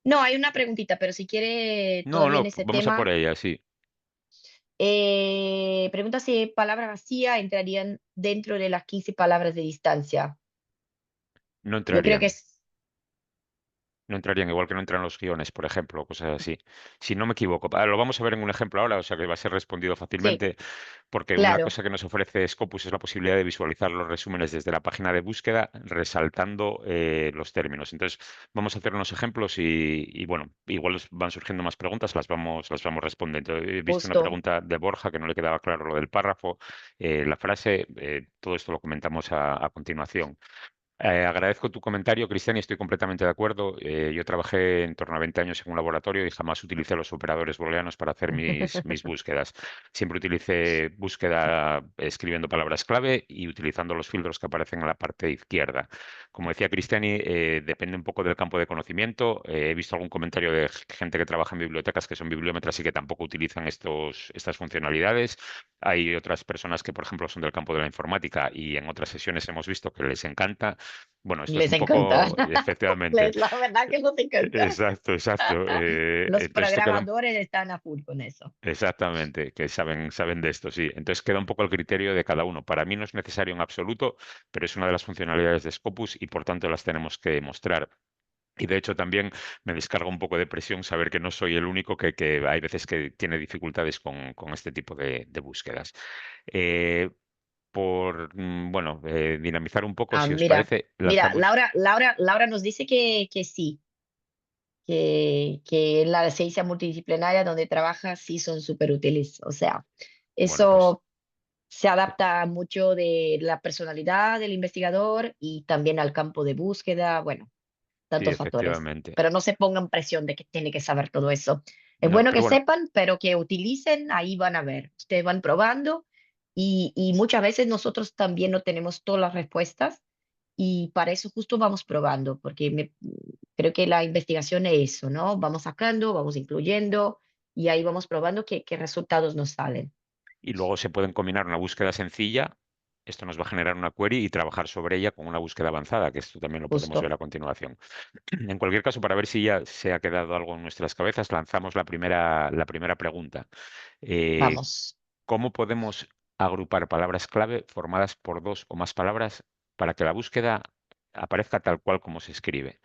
No, hay una preguntita, pero si quiere No, todavía en no, ese vamos a por tema, ella, sí. pregunta si palabra vacía entrarían dentro de las 15 palabras de distancia. No Yo creo que entrarían. es, No entrarían igual que no entran los guiones, por ejemplo, cosas así. Si no me equivoco. Lo vamos a ver en un ejemplo ahora, o sea que va a ser respondido sí, fácilmente, porque una claro, cosa que nos ofrece Scopus es la posibilidad de visualizar los resúmenes desde la página de búsqueda, resaltando los términos. Entonces, vamos a hacer unos ejemplos bueno, igual van surgiendo más preguntas, las vamos respondiendo. He visto una justo. pregunta de Borja que no le quedaba claro lo del párrafo, la frase, todo esto lo comentamos a continuación. Agradezco tu comentario, Cristian, y estoy completamente de acuerdo. Yo trabajé en torno a 20 años en un laboratorio y jamás utilicé los operadores booleanos para hacer mis búsquedas. Siempre utilicé búsqueda escribiendo palabras clave y utilizando los filtros que aparecen en la parte izquierda. Como decía Cristiani, depende un poco del campo de conocimiento. He visto algún comentario de gente que trabaja en bibliotecas que son bibliómetras y que tampoco utilizan estas funcionalidades. Hay otras personas que, por ejemplo, son del campo de la informática y en otras sesiones hemos visto que les encanta. Bueno, esto es Les un encanta. poco, efectivamente, La verdad que les encanta. exacto, exacto. Los Entonces esto queda programadores están a full con eso. exactamente, que saben de esto, sí. Entonces queda un poco el criterio de cada uno. Para mí no es necesario en absoluto, pero es una de las funcionalidades de Scopus y por tanto las tenemos que mostrar. Y de hecho también me descarga un poco de presión saber que no soy el único que hay veces que tiene dificultades con este tipo de búsquedas. Eh, bueno, dinamizar un poco, Ah, si os mira, parece, mira, lanzamos. Laura nos dice que sí, que la ciencia multidisciplinaria donde trabaja sí son súper útiles. O sea, Bueno, pues eso se adapta mucho de la personalidad del investigador y también al campo de búsqueda, bueno, sí, tantos factores. efectivamente. Pero no se pongan presión de que tiene que saber todo eso. Es No, bueno pero que bueno, sepan, pero que utilicen, ahí van a ver. Ustedes van probando y muchas veces nosotros también no tenemos todas las respuestas y para eso justo vamos probando, porque creo que la investigación es eso, ¿no? Vamos sacando, vamos incluyendo y ahí vamos probando qué resultados nos salen. y luego se pueden combinar una búsqueda sencilla. Esto nos va a generar una query y trabajar sobre ella con una búsqueda avanzada, que esto también lo podemos Justo. ver a continuación. En cualquier caso, para ver si ya se ha quedado algo en nuestras cabezas, lanzamos la primera pregunta. Eh, Vamos. ¿Cómo podemos agrupar palabras clave formadas por dos o más palabras para que la búsqueda aparezca tal cual como se escribe?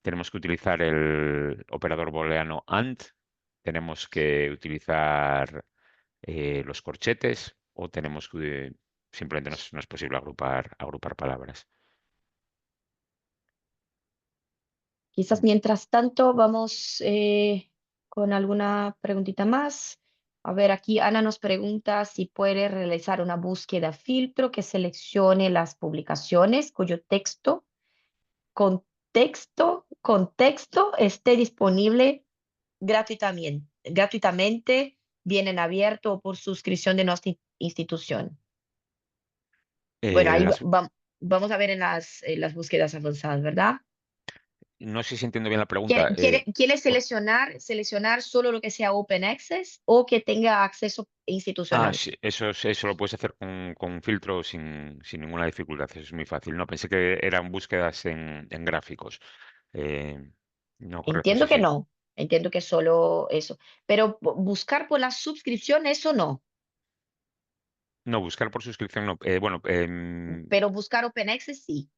Tenemos que utilizar el operador booleano AND, tenemos que utilizar los corchetes o tenemos que simplemente no es posible agrupar palabras. Quizás mientras tanto vamos con alguna preguntita más. A ver, aquí Ana nos pregunta si puede realizar una búsqueda filtro que seleccione las publicaciones cuyo contexto esté disponible gratuitamente, bien en abierto o por suscripción de nuestra institución. Bueno, Eh, ahí las- vamos a ver en las búsquedas avanzadas, ¿verdad? no sé si entiendo bien la ¿Quiere, pregunta. quiere, quiere seleccionar solo lo que sea Open Access o que tenga acceso institucional? Sí, eso lo puedes hacer con un filtro sin ninguna dificultad. Eso es muy fácil. No, pensé que eran búsquedas en gráficos. Eh, no, correcto, sí, Entiendo que sí. no, entiendo que solo eso, pero buscar por la suscripción, eso no, No, buscar por suscripción no. Bueno, pero buscar Open Access sí.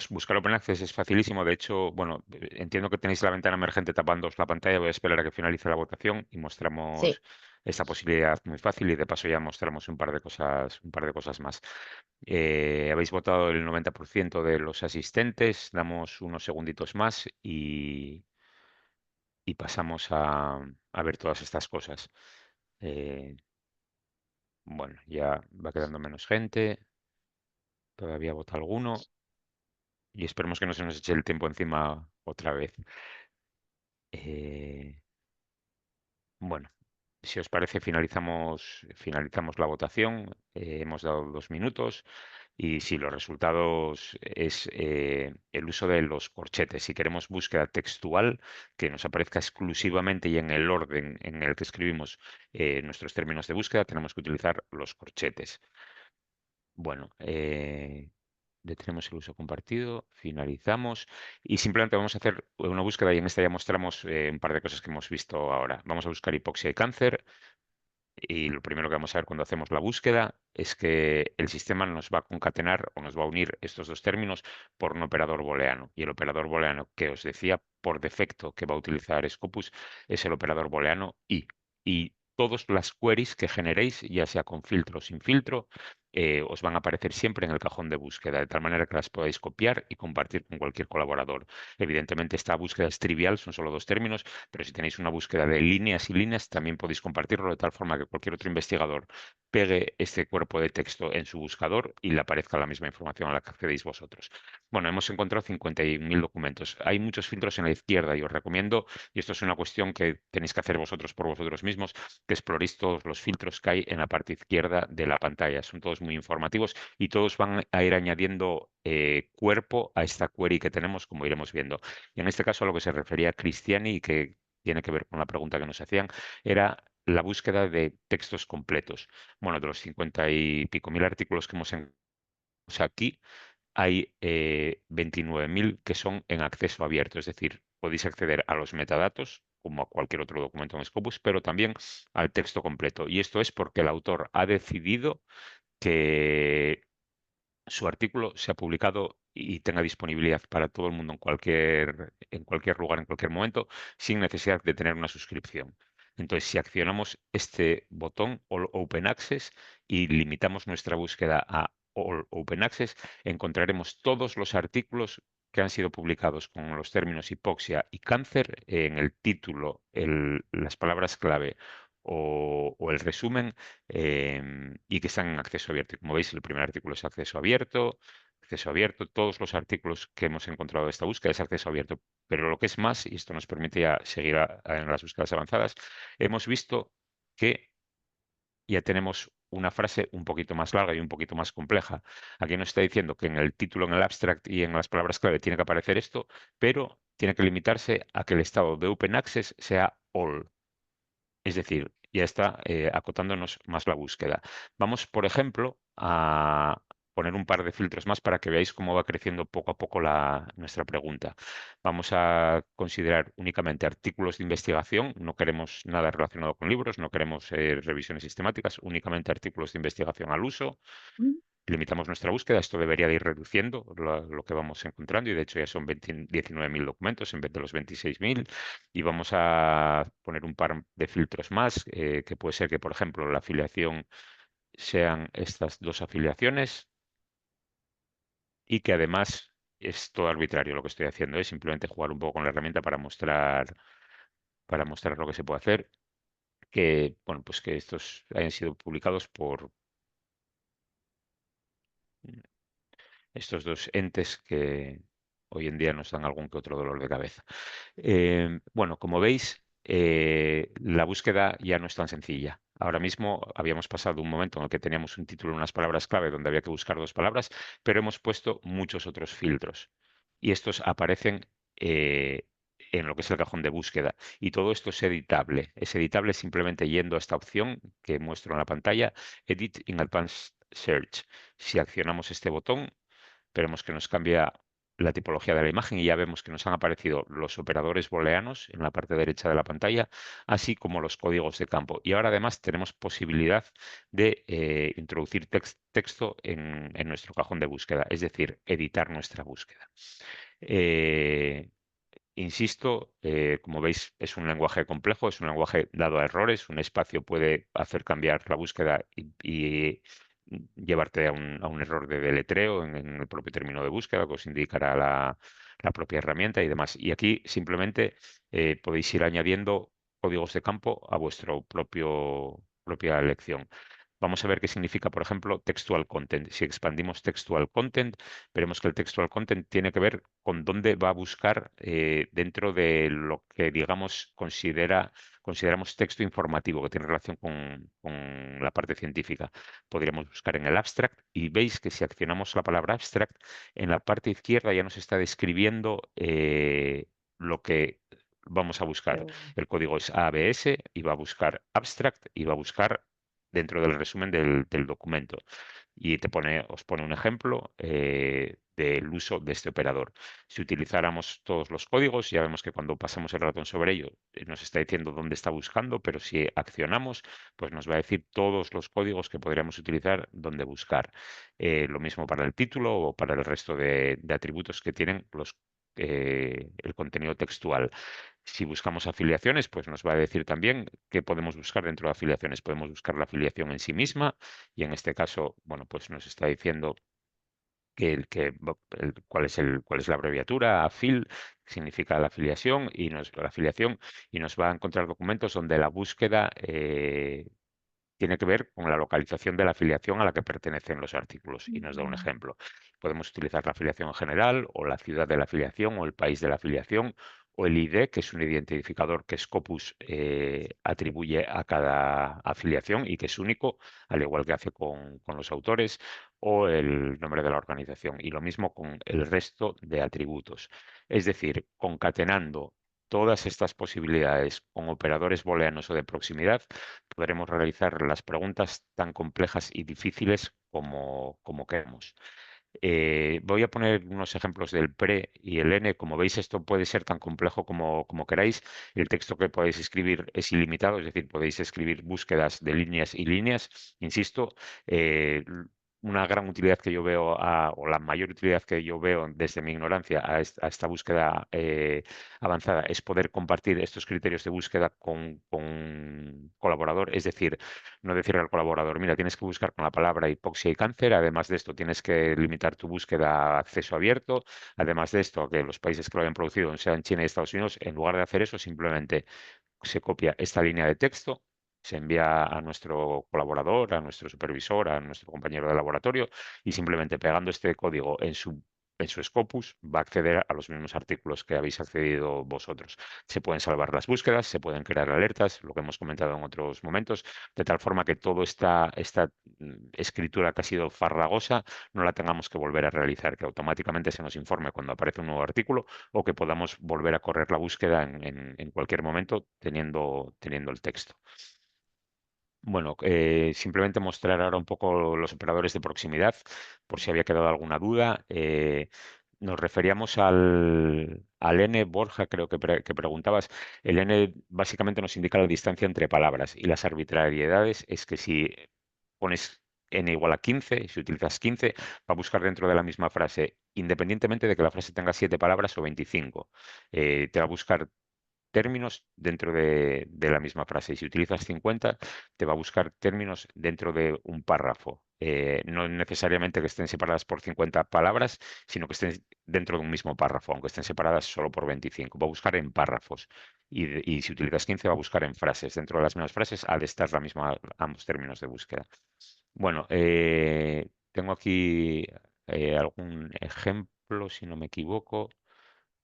buscar Open Access es facilísimo. De hecho, bueno, entiendo que tenéis la ventana emergente tapándoos la pantalla. Voy a esperar a que finalice la votación y mostramos Sí, esta posibilidad muy fácil y de paso ya mostramos un par de cosas más. Habéis votado el 90% de los asistentes. Damos unos segunditos más y pasamos a ver todas estas cosas. Eh, bueno, ya va quedando menos gente, todavía vota alguno y esperemos que no se nos eche el tiempo encima otra vez. Eh, bueno, si os parece, finalizamos la votación. Hemos dado 2 minutos. Y si los resultados es el uso de los corchetes. Si queremos búsqueda textual que nos aparezca exclusivamente y en el orden en el que escribimos nuestros términos de búsqueda, tenemos que utilizar los corchetes. Bueno, detenemos el uso compartido, finalizamos y simplemente vamos a hacer una búsqueda y en esta ya mostramos un par de cosas que hemos visto ahora. Vamos a buscar hipoxia y cáncer. Y lo primero que vamos a ver cuando hacemos la búsqueda es que el sistema nos va a concatenar o nos va a unir estos dos términos por un operador booleano. Y el operador booleano que os decía por defecto que va a utilizar Scopus es el operador booleano i. Y todas las queries que generéis, ya sea con filtro o sin filtro, os van a aparecer siempre en el cajón de búsqueda, de tal manera que las podáis copiar y compartir con cualquier colaborador. Evidentemente, esta búsqueda es trivial, son solo dos términos, pero si tenéis una búsqueda de líneas y líneas, también podéis compartirlo de tal forma que cualquier otro investigador pegue este cuerpo de texto en su buscador y le aparezca la misma información a la que accedéis vosotros. Bueno, hemos encontrado 51.000 documentos. Hay muchos filtros en la izquierda y os recomiendo, y esto es una cuestión que tenéis que hacer vosotros por vosotros mismos, que exploréis todos los filtros que hay en la parte izquierda de la pantalla. Son todos muy informativos y todos van a ir añadiendo cuerpo a esta query que tenemos, como iremos viendo. Y en este caso a lo que se refería Cristiani y que tiene que ver con la pregunta que nos hacían, era la búsqueda de textos completos. Bueno, de los 50 y pico mil artículos que hemos encontrado aquí, hay 29.000 que son en acceso abierto, es decir, podéis acceder a los metadatos como a cualquier otro documento en Scopus, pero también al texto completo. Y esto es porque el autor ha decidido que su artículo sea publicado y tenga disponibilidad para todo el mundo en cualquier lugar, en cualquier momento, sin necesidad de tener una suscripción. Entonces, si accionamos este botón All Open Access y limitamos nuestra búsqueda a All Open Access, encontraremos todos los artículos que han sido publicados con los términos hipoxia y cáncer en el título, las palabras clave o el resumen y que están en acceso abierto. Y como veis, el primer artículo es acceso abierto, acceso abierto. Todos los artículos que hemos encontrado de esta búsqueda es acceso abierto. Pero lo que es más, y esto nos permite ya seguir en las búsquedas avanzadas, hemos visto que ya tenemos una frase un poquito más larga y un poquito más compleja. Aquí nos está diciendo que en el título, en el abstract y en las palabras clave tiene que aparecer esto, pero tiene que limitarse a que el estado de Open Access sea all. Es decir, ya está acotándonos más la búsqueda. Vamos, por ejemplo, a poner un par de filtros más para que veáis cómo va creciendo poco a poco nuestra pregunta. Vamos a considerar únicamente artículos de investigación, no queremos nada relacionado con libros, no queremos revisiones sistemáticas, únicamente artículos de investigación al uso. Limitamos nuestra búsqueda, esto debería de ir reduciendo lo que vamos encontrando y de hecho ya son 19.000 documentos en vez de los 26.000 y vamos a poner un par de filtros más, que puede ser que, por ejemplo, la afiliación sean estas dos afiliaciones y que además es todo arbitrario lo que estoy haciendo, es simplemente jugar un poco con la herramienta para mostrar lo que se puede hacer, que, bueno, pues que estos hayan sido publicados por estos dos entes que hoy en día nos dan algún que otro dolor de cabeza. Bueno, como veis, la búsqueda ya no es tan sencilla. Ahora mismo habíamos pasado un momento en el que teníamos un título, unas palabras clave donde había que buscar dos palabras, pero hemos puesto muchos otros filtros. Y estos aparecen en lo que es el cajón de búsqueda. Y todo esto es editable. Es editable simplemente yendo a esta opción que muestro en la pantalla, Edit in Advanced Search. Si accionamos este botón, veremos que nos cambia la tipología de la imagen y ya vemos que nos han aparecido los operadores booleanos en la parte derecha de la pantalla, así como los códigos de campo. Y ahora además tenemos posibilidad de introducir texto en nuestro cajón de búsqueda, es decir, editar nuestra búsqueda. Eh, Insisto, como veis, es un lenguaje complejo, es un lenguaje dado a errores, un espacio puede hacer cambiar la búsqueda y llevarte a un error de deletreo en el propio término de búsqueda, que os indicará la propia herramienta y demás. Y aquí simplemente podéis ir añadiendo códigos de campo a vuestro propia elección. Vamos a ver qué significa, por ejemplo, textual content. Si expandimos textual content, veremos que el textual content tiene que ver con dónde va a buscar dentro de lo que, digamos, consideramos texto informativo, que tiene relación con la parte científica. Podríamos buscar en el abstract y veis que si accionamos la palabra abstract, en la parte izquierda ya nos está describiendo lo que vamos a buscar. Oh. El código es ABS y va a buscar abstract y va a buscar dentro del resumen del documento. Y os pone un ejemplo del uso de este operador. Si utilizáramos todos los códigos, ya vemos que cuando pasamos el ratón sobre ello, nos está diciendo dónde está buscando, pero si accionamos, pues nos va a decir todos los códigos que podríamos utilizar donde buscar. Lo mismo para el título o para el resto de atributos que tienen el contenido textual. Si buscamos afiliaciones, pues nos va a decir también qué podemos buscar dentro de afiliaciones. Podemos buscar la afiliación en sí misma y en este caso, bueno, pues nos está diciendo cuál es la abreviatura, AFIL, significa la afiliación la afiliación y nos va a encontrar documentos donde la búsqueda tiene que ver con la localización de la afiliación a la que pertenecen los artículos. Y nos da un Mm. ejemplo. Podemos utilizar la afiliación general o la ciudad de la afiliación o el país de la afiliación o el ID, que es un identificador que Scopus atribuye a cada afiliación y que es único, al igual que hace con los autores, o el nombre de la organización. Y lo mismo con el resto de atributos. Es decir, concatenando todas estas posibilidades con operadores booleanos o de proximidad, podremos realizar las preguntas tan complejas y difíciles como queramos. Voy a poner unos ejemplos del pre y el n. Como veis, esto puede ser tan complejo como queráis. El texto que podéis escribir es ilimitado, es decir, podéis escribir búsquedas de líneas y líneas. Insisto, una gran utilidad que yo veo, o la mayor utilidad que yo veo desde mi ignorancia a esta búsqueda avanzada es poder compartir estos criterios de búsqueda con un colaborador. Es decir, no decirle al colaborador, mira, tienes que buscar con la palabra hipoxia y cáncer, además de esto tienes que limitar tu búsqueda a acceso abierto, además de esto, que los países que lo hayan producido sean China y Estados Unidos, en lugar de hacer eso, simplemente se copia esta línea de texto, se envía a nuestro colaborador, a nuestro supervisor, a nuestro compañero de laboratorio y simplemente pegando este código en su Scopus va a acceder a los mismos artículos que habéis accedido vosotros. Se pueden salvar las búsquedas, se pueden crear alertas, lo que hemos comentado en otros momentos, de tal forma que toda esta escritura que ha sido farragosa no la tengamos que volver a realizar, que automáticamente se nos informe cuando aparece un nuevo artículo o que podamos volver a correr la búsqueda en cualquier momento teniendo el texto. Bueno, simplemente mostrar ahora un poco los operadores de proximidad, por si había quedado alguna duda. Nos referíamos al n, Borja, creo que preguntabas. El n básicamente nos indica la distancia entre palabras y las arbitrariedades es que si pones n igual a 15, si utilizas 15, va a buscar dentro de la misma frase, independientemente de que la frase tenga 7 palabras o 25. Te va a buscar términos dentro de la misma frase. Y si utilizas 50, te va a buscar términos dentro de un párrafo. No necesariamente que estén separadas por 50 palabras, sino que estén dentro de un mismo párrafo, aunque estén separadas solo por 25. Va a buscar en párrafos. Y si utilizas 15, va a buscar en frases. Dentro de las mismas frases, ha de estar la misma ambos términos de búsqueda. Bueno, tengo aquí algún ejemplo, si no me equivoco,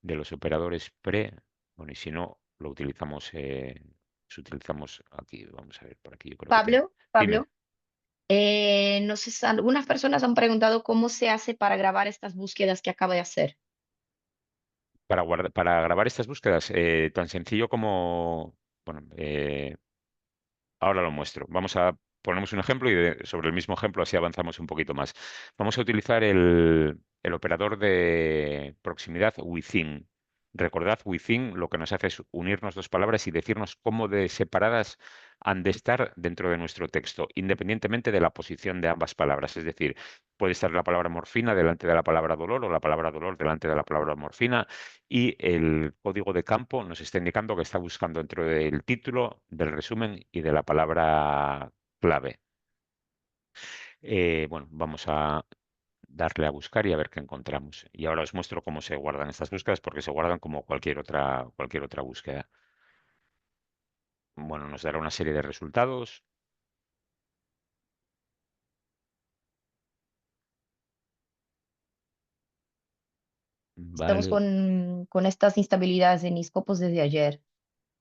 de los operadores pre. Bueno, y si no, si utilizamos aquí, vamos a ver, por aquí yo creo que tengo. Pablo, Dime, Pablo, no sé, algunas personas han preguntado cómo se hace para grabar estas búsquedas que acaba de hacer. para grabar estas búsquedas, tan sencillo como, bueno, ahora lo muestro. Ponemos un ejemplo y sobre el mismo ejemplo así avanzamos un poquito más. Vamos a utilizar el operador de proximidad within. Recordad, within lo que nos hace es unirnos dos palabras y decirnos cómo de separadas han de estar dentro de nuestro texto, independientemente de la posición de ambas palabras. Es decir, puede estar la palabra morfina delante de la palabra dolor o la palabra dolor delante de la palabra morfina y el código de campo nos está indicando que está buscando dentro del título, del resumen y de la palabra clave. Bueno, vamos a darle a buscar y a ver qué encontramos. Y ahora os muestro cómo se guardan estas búsquedas porque se guardan como cualquier otra búsqueda. Bueno, nos dará una serie de resultados. Estamos Vale. con estas instabilidades en Scopus desde ayer.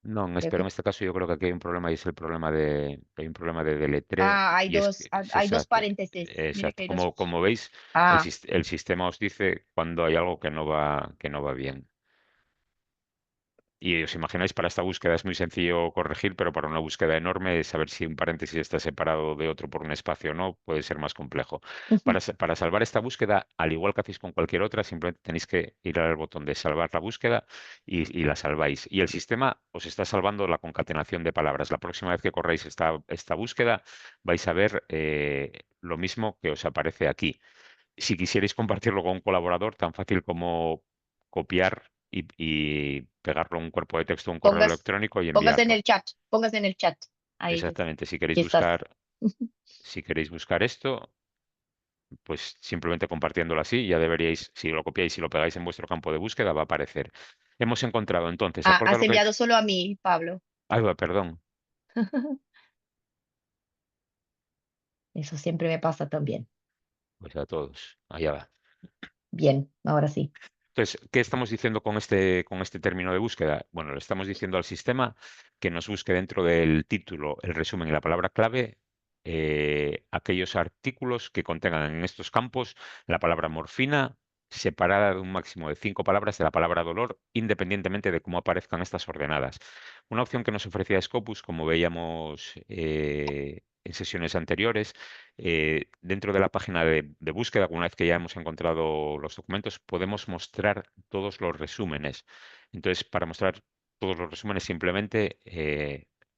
No, Creo pero en que este caso yo creo que aquí hay un problema y es el problema hay un problema de deletreo y es que es hay dos exacto, paréntesis. Mira que exacto. hay dos. Como veis, Ah, el sistema os dice cuando hay algo que no va bien. Y os imagináis, para esta búsqueda es muy sencillo corregir, pero para una búsqueda enorme, saber si un paréntesis está separado de otro por un espacio o no, puede ser más complejo. Para salvar esta búsqueda, al igual que hacéis con cualquier otra, simplemente tenéis que ir al botón de salvar la búsqueda y la salváis. Y el sistema os está salvando la concatenación de palabras. La próxima vez que corréis esta búsqueda, vais a ver lo mismo que os aparece aquí. Si quisierais compartirlo con un colaborador, tan fácil como copiar y pegarlo en un cuerpo de texto o un correo pongas, electrónico y pongas en enviarlo. el chat, pongas en el chat. Ahí es, Exactamente. quizás. Si queréis buscar esto, pues simplemente compartiéndolo así, ya deberíais, si lo copiáis y lo pegáis en vuestro campo de búsqueda, va a aparecer. Hemos encontrado entonces, ¿de Ah, acuerdo a has lo que... enviado solo a mí, Pablo. Ay, va, perdón. Eso siempre me pasa también. Pues a todos. Allá va. Bien, ahora sí. Entonces, ¿qué estamos diciendo con este término de búsqueda? Bueno, le estamos diciendo al sistema que nos busque dentro del título, el resumen y la palabra clave aquellos artículos que contengan en estos campos la palabra morfina separada de un máximo de 5 palabras de la palabra dolor, independientemente de cómo aparezcan estas ordenadas. Una opción que nos ofrecía Scopus, como veíamos en sesiones anteriores, dentro de la página de búsqueda, una vez que ya hemos encontrado los documentos, podemos mostrar todos los resúmenes. Entonces, para mostrar todos los resúmenes, simplemente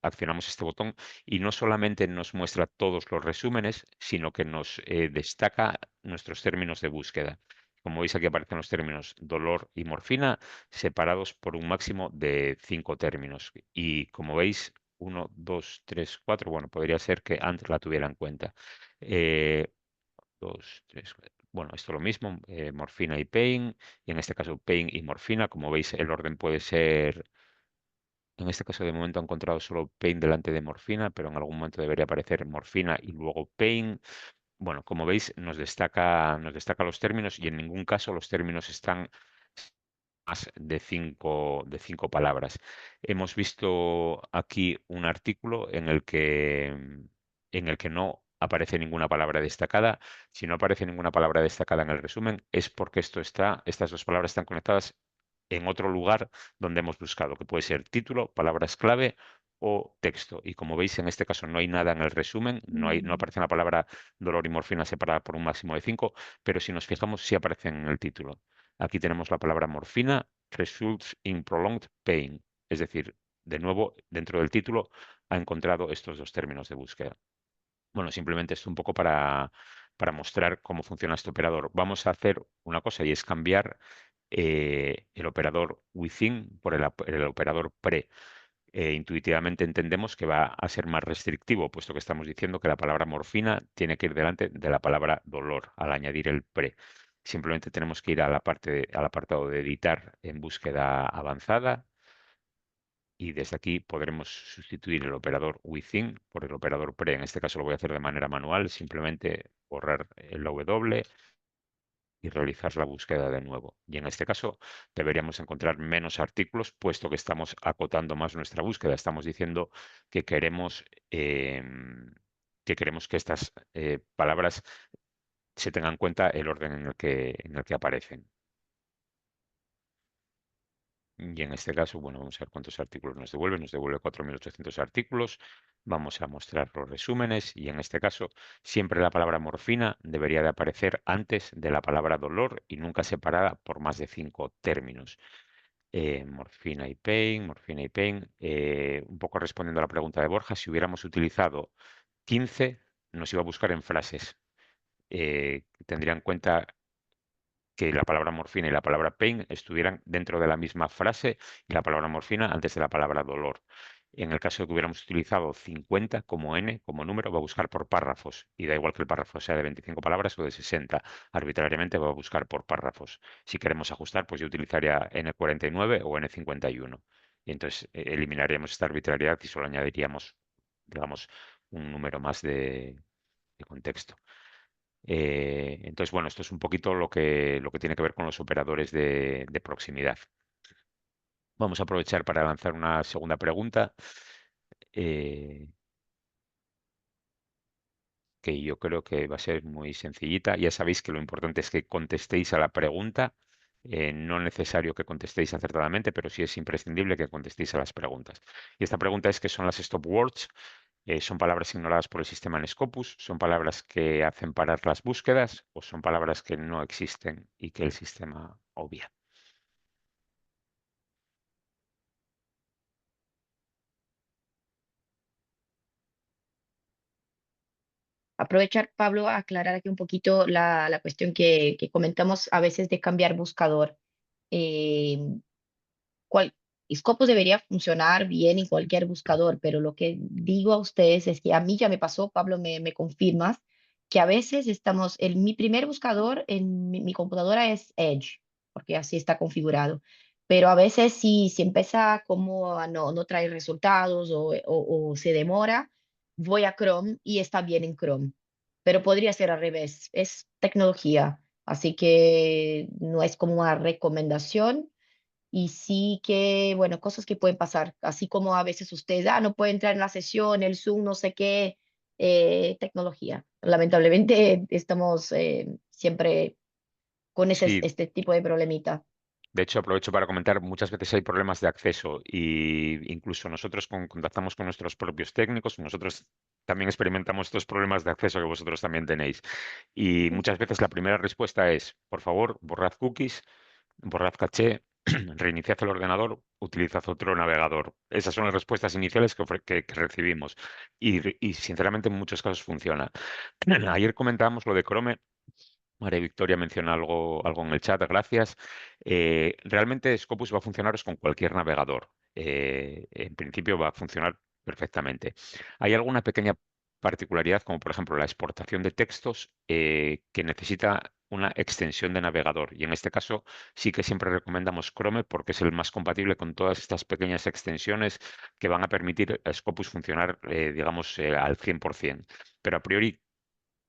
accionamos este botón y no solamente nos muestra todos los resúmenes, sino que nos destaca nuestros términos de búsqueda. Como veis, aquí aparecen los términos dolor y morfina separados por un máximo de 5 términos. Y como veis, uno, dos, tres, cuatro. Bueno, podría ser que antes la tuviera en cuenta. Eh, dos, tres, bueno, esto lo mismo, morfina y pain, y en este caso pain y morfina. Como veis, el orden puede ser, en este caso de momento he encontrado solo pain delante de morfina, pero en algún momento debería aparecer morfina y luego pain. Bueno, como veis, nos destaca los términos y en ningún caso los términos están más de 5 palabras. Hemos visto aquí un artículo en el que no aparece ninguna palabra destacada. Si no aparece ninguna palabra destacada en el resumen, es porque estas 2 palabras están conectadas en otro lugar donde hemos buscado, que puede ser título, palabras clave o texto. Y como veis, en este caso no hay nada en el resumen, no Mm, aparece la palabra dolor y morfina separada por un máximo de 5, pero si nos fijamos, sí aparecen en el título. Aquí tenemos la palabra morfina, results in prolonged pain. Es decir, de nuevo, dentro del título ha encontrado estos 2 términos de búsqueda. Bueno, simplemente esto un poco para mostrar cómo funciona este operador. Vamos a hacer una cosa y es cambiar el operador within por el operador pre. Intuitivamente entendemos que va a ser más restrictivo, puesto que estamos diciendo que la palabra morfina tiene que ir delante de la palabra dolor al añadir el pre. Simplemente tenemos que ir a al apartado de editar en búsqueda avanzada y desde aquí podremos sustituir el operador within por el operador pre. En este caso lo voy a hacer de manera manual, simplemente borrar el W y realizar la búsqueda de nuevo. Y en este caso deberíamos encontrar menos artículos, puesto que estamos acotando más nuestra búsqueda. Estamos diciendo que queremos que estas palabras se tengan en cuenta el orden en el que aparecen. Y en este caso, bueno, vamos a ver cuántos artículos nos devuelve. Nos devuelve 4.800 artículos. Vamos a mostrar los resúmenes y en este caso siempre la palabra morfina debería de aparecer antes de la palabra dolor y nunca separada por más de 5 términos. Morfina y pain. Un poco respondiendo a la pregunta de Borja, si hubiéramos utilizado 15, nos iba a buscar en frases. Tendría en cuenta que la palabra morfina y la palabra pain estuvieran dentro de la misma frase y la palabra morfina antes de la palabra dolor. En el caso de que hubiéramos utilizado 50 como n, como número, va a buscar por párrafos. Y da igual que el párrafo sea de 25 palabras o de 60. Arbitrariamente va a buscar por párrafos. Si queremos ajustar, pues yo utilizaría n49 o n51. Y entonces eliminaríamos esta arbitrariedad y solo añadiríamos, digamos, un número más de contexto. Entonces, bueno, esto es un poquito lo que tiene que ver con los operadores de proximidad. Vamos a aprovechar para lanzar una segunda pregunta, eh, que yo creo que va a ser muy sencillita. Ya sabéis que lo importante es que contestéis a la pregunta. No necesario que contestéis acertadamente, pero sí es imprescindible que contestéis a las preguntas. Y esta pregunta es: ¿qué son las stop words? ¿Son palabras ignoradas por el sistema en Scopus? ¿Son palabras que hacen parar las búsquedas? ¿O son palabras que no existen y que el sistema obvia? Aprovechar, Pablo, a aclarar aquí un poquito la cuestión que comentamos a veces de cambiar buscador. Eh, cual, Scopus debería funcionar bien en cualquier buscador, pero lo que digo a ustedes es que a mí ya me pasó, Pablo, me confirmas, que a veces estamos, mi primer buscador en mi computadora es Edge, porque así está configurado, pero a veces si empieza como a no traer resultados o se demora, voy a Chrome y está bien en Chrome, pero podría ser al revés, es tecnología, así que no es como una recomendación y sí que, bueno, cosas que pueden pasar, así como a veces ustedes, no puede entrar en la sesión, el Zoom, no sé qué, tecnología. Lamentablemente estamos siempre con Sí, este tipo de problemita. de hecho aprovecho para comentar, muchas veces hay problemas de acceso y incluso nosotros contactamos con nuestros propios técnicos, nosotros también experimentamos estos problemas de acceso que vosotros también tenéis. Y muchas veces la primera respuesta es: por favor, borrad cookies, borrad caché, reiniciad el ordenador, utilizad otro navegador. Esas son las respuestas iniciales que recibimos y sinceramente en muchos casos funciona. Ayer comentábamos lo de Chrome. María Victoria menciona algo en el chat, gracias. Realmente Scopus va a funcionaros con cualquier navegador. En principio va a funcionar perfectamente. Hay alguna pequeña particularidad, como por ejemplo la exportación de textos, que necesita una extensión de navegador. Y en este caso sí que siempre recomendamos Chrome porque es el más compatible con todas estas pequeñas extensiones que van a permitir a Scopus funcionar, digamos, al 100%. Pero a priori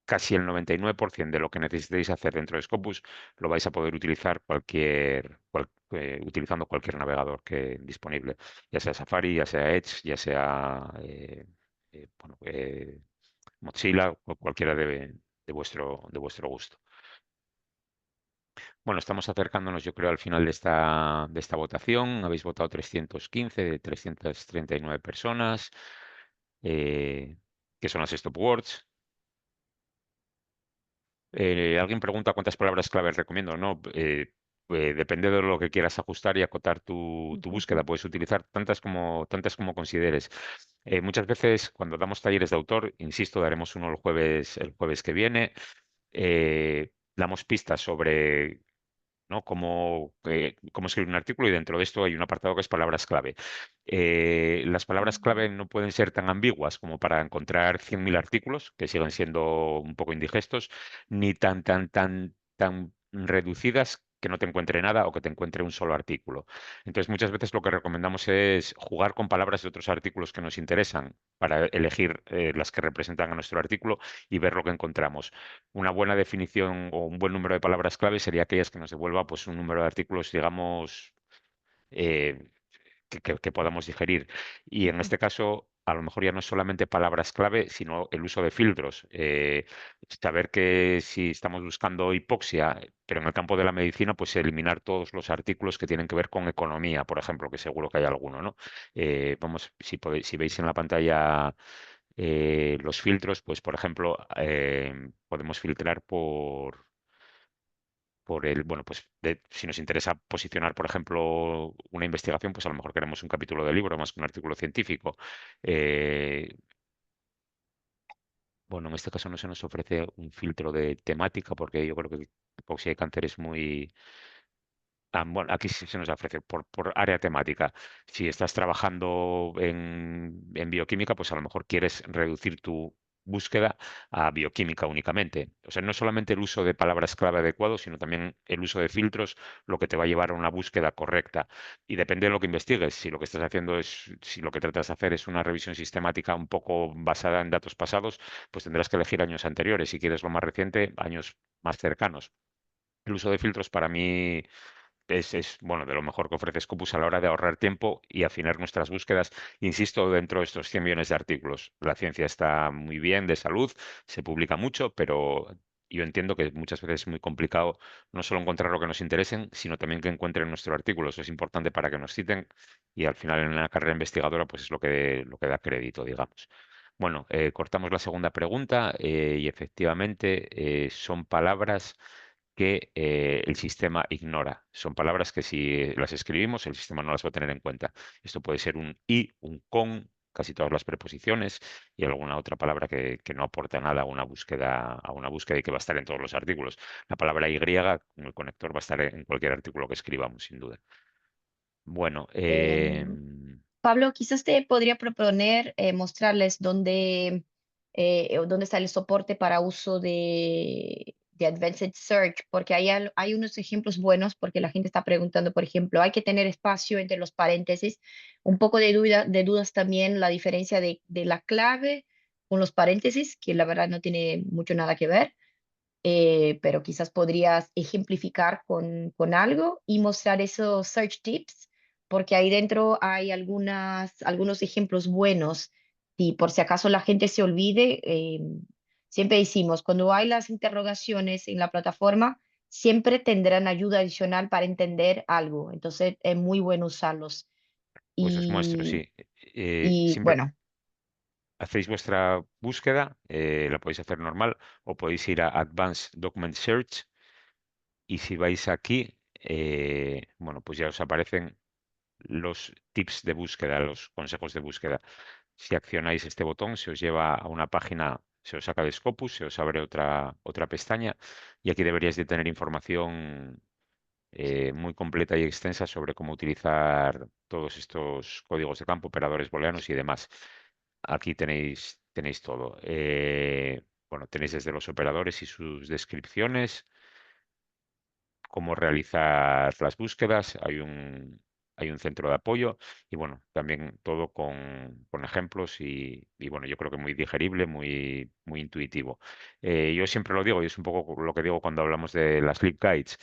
casi el 99% de lo que necesitéis hacer dentro de Scopus lo vais a poder utilizar utilizando cualquier navegador que disponible, ya sea Safari, ya sea Edge, ya sea bueno, Mozilla o cualquiera de vuestro gusto. Bueno, estamos acercándonos, yo creo, al final de esta votación. Habéis votado 315 de 339 personas. eh, ¿Qué son las stopwords? Alguien pregunta cuántas palabras claves recomiendo. No, depende de lo que quieras ajustar y acotar tu búsqueda. Puedes utilizar tantas como consideres. Muchas veces cuando damos talleres de autor, insisto, daremos uno el jueves que viene. Damos pistas sobre, ¿no? Cómo escribir un artículo y dentro de esto hay un apartado que es palabras clave. Las palabras clave no pueden ser tan ambiguas como para encontrar 100.000 artículos, que siguen siendo un poco indigestos, ni tan reducidas que no te encuentre nada o que te encuentre un solo artículo. Entonces, muchas veces lo que recomendamos es jugar con palabras de otros artículos que nos interesan para elegir las que representan a nuestro artículo y ver lo que encontramos. Una buena definición o un buen número de palabras clave sería aquellas que nos devuelva pues un número de artículos, digamos, eh, que podamos digerir. Y en este caso, a lo mejor ya no es solamente palabras clave, sino el uso de filtros. Saber que si estamos buscando hipoxia, pero en el campo de la medicina, pues eliminar todos los artículos que tienen que ver con economía, por ejemplo, que seguro que hay alguno, ¿no? Vamos, si veis en la pantalla los filtros, pues por ejemplo, podemos filtrar bueno, pues si nos interesa posicionar, por ejemplo, una investigación, pues a lo mejor queremos un capítulo de libro más que un artículo científico. Eh, bueno, en este caso no se nos ofrece un filtro de temática porque yo creo que hipoxia y cáncer es muy, Bueno, aquí sí se nos ofrece por área temática. Si estás trabajando en bioquímica, pues a lo mejor quieres reducir tu búsqueda a bioquímica únicamente. O sea, no solamente el uso de palabras clave adecuado, sino también el uso de filtros, lo que te va a llevar a una búsqueda correcta. Y depende de lo que investigues. Si lo que estás haciendo es, si lo que tratas de hacer es una revisión sistemática un poco basada en datos pasados, pues tendrás que elegir años anteriores. Si quieres lo más reciente, años más cercanos. El uso de filtros para mí bueno, de lo mejor que ofrece Scopus a la hora de ahorrar tiempo y afinar nuestras búsquedas, insisto, dentro de estos 100 millones de artículos. La ciencia está muy bien de salud, se publica mucho, pero yo entiendo que muchas veces es muy complicado no solo encontrar lo que nos interesen, sino también que encuentren nuestro artículo. Eso es importante para que nos citen y al final en la carrera investigadora pues es lo que da crédito, digamos. Bueno, cortamos la segunda pregunta y efectivamente son palabras que el sistema ignora. Son palabras que si las escribimos, el sistema no las va a tener en cuenta. Esto puede ser un y, un con, casi todas las preposiciones y alguna otra palabra que no aporta nada a una búsqueda y que va a estar en todos los artículos. La palabra y con el conector va a estar en cualquier artículo que escribamos, sin duda. Bueno, Em, Pablo, quizás te podría proponer mostrarles dónde está el soporte para uso de Advanced Search, porque hay unos ejemplos buenos, porque la gente está preguntando, por ejemplo, hay que tener espacio entre los paréntesis, un poco de dudas también la diferencia de la clave con los paréntesis, que la verdad no tiene mucho nada que ver, pero quizás podrías ejemplificar con algo y mostrar esos search tips, porque ahí dentro hay algunos ejemplos buenos. Y por si acaso la gente se olvide, siempre decimos, cuando hay las interrogaciones en la plataforma, siempre tendrán ayuda adicional para entender algo. Entonces es muy bueno usarlos. pues os muestro, Y, sí. y Siempre bueno, hacéis vuestra búsqueda, la podéis hacer normal o podéis ir a Advanced Document Search. Y si vais aquí, bueno, pues ya os aparecen los tips de búsqueda, los consejos de búsqueda. Si accionáis este botón, se os lleva a una página, se os saca de Scopus, se os abre otra pestaña y aquí deberíais de tener información muy completa y extensa sobre cómo utilizar todos estos códigos de campo, operadores booleanos y demás. Aquí tenéis todo. Bueno, tenéis desde los operadores y sus descripciones cómo realizar las búsquedas, hay un centro de apoyo y bueno, también todo con ejemplos y bueno, yo creo que muy digerible, muy intuitivo. Yo siempre lo digo y es un poco lo que digo cuando hablamos de las Leap Guides.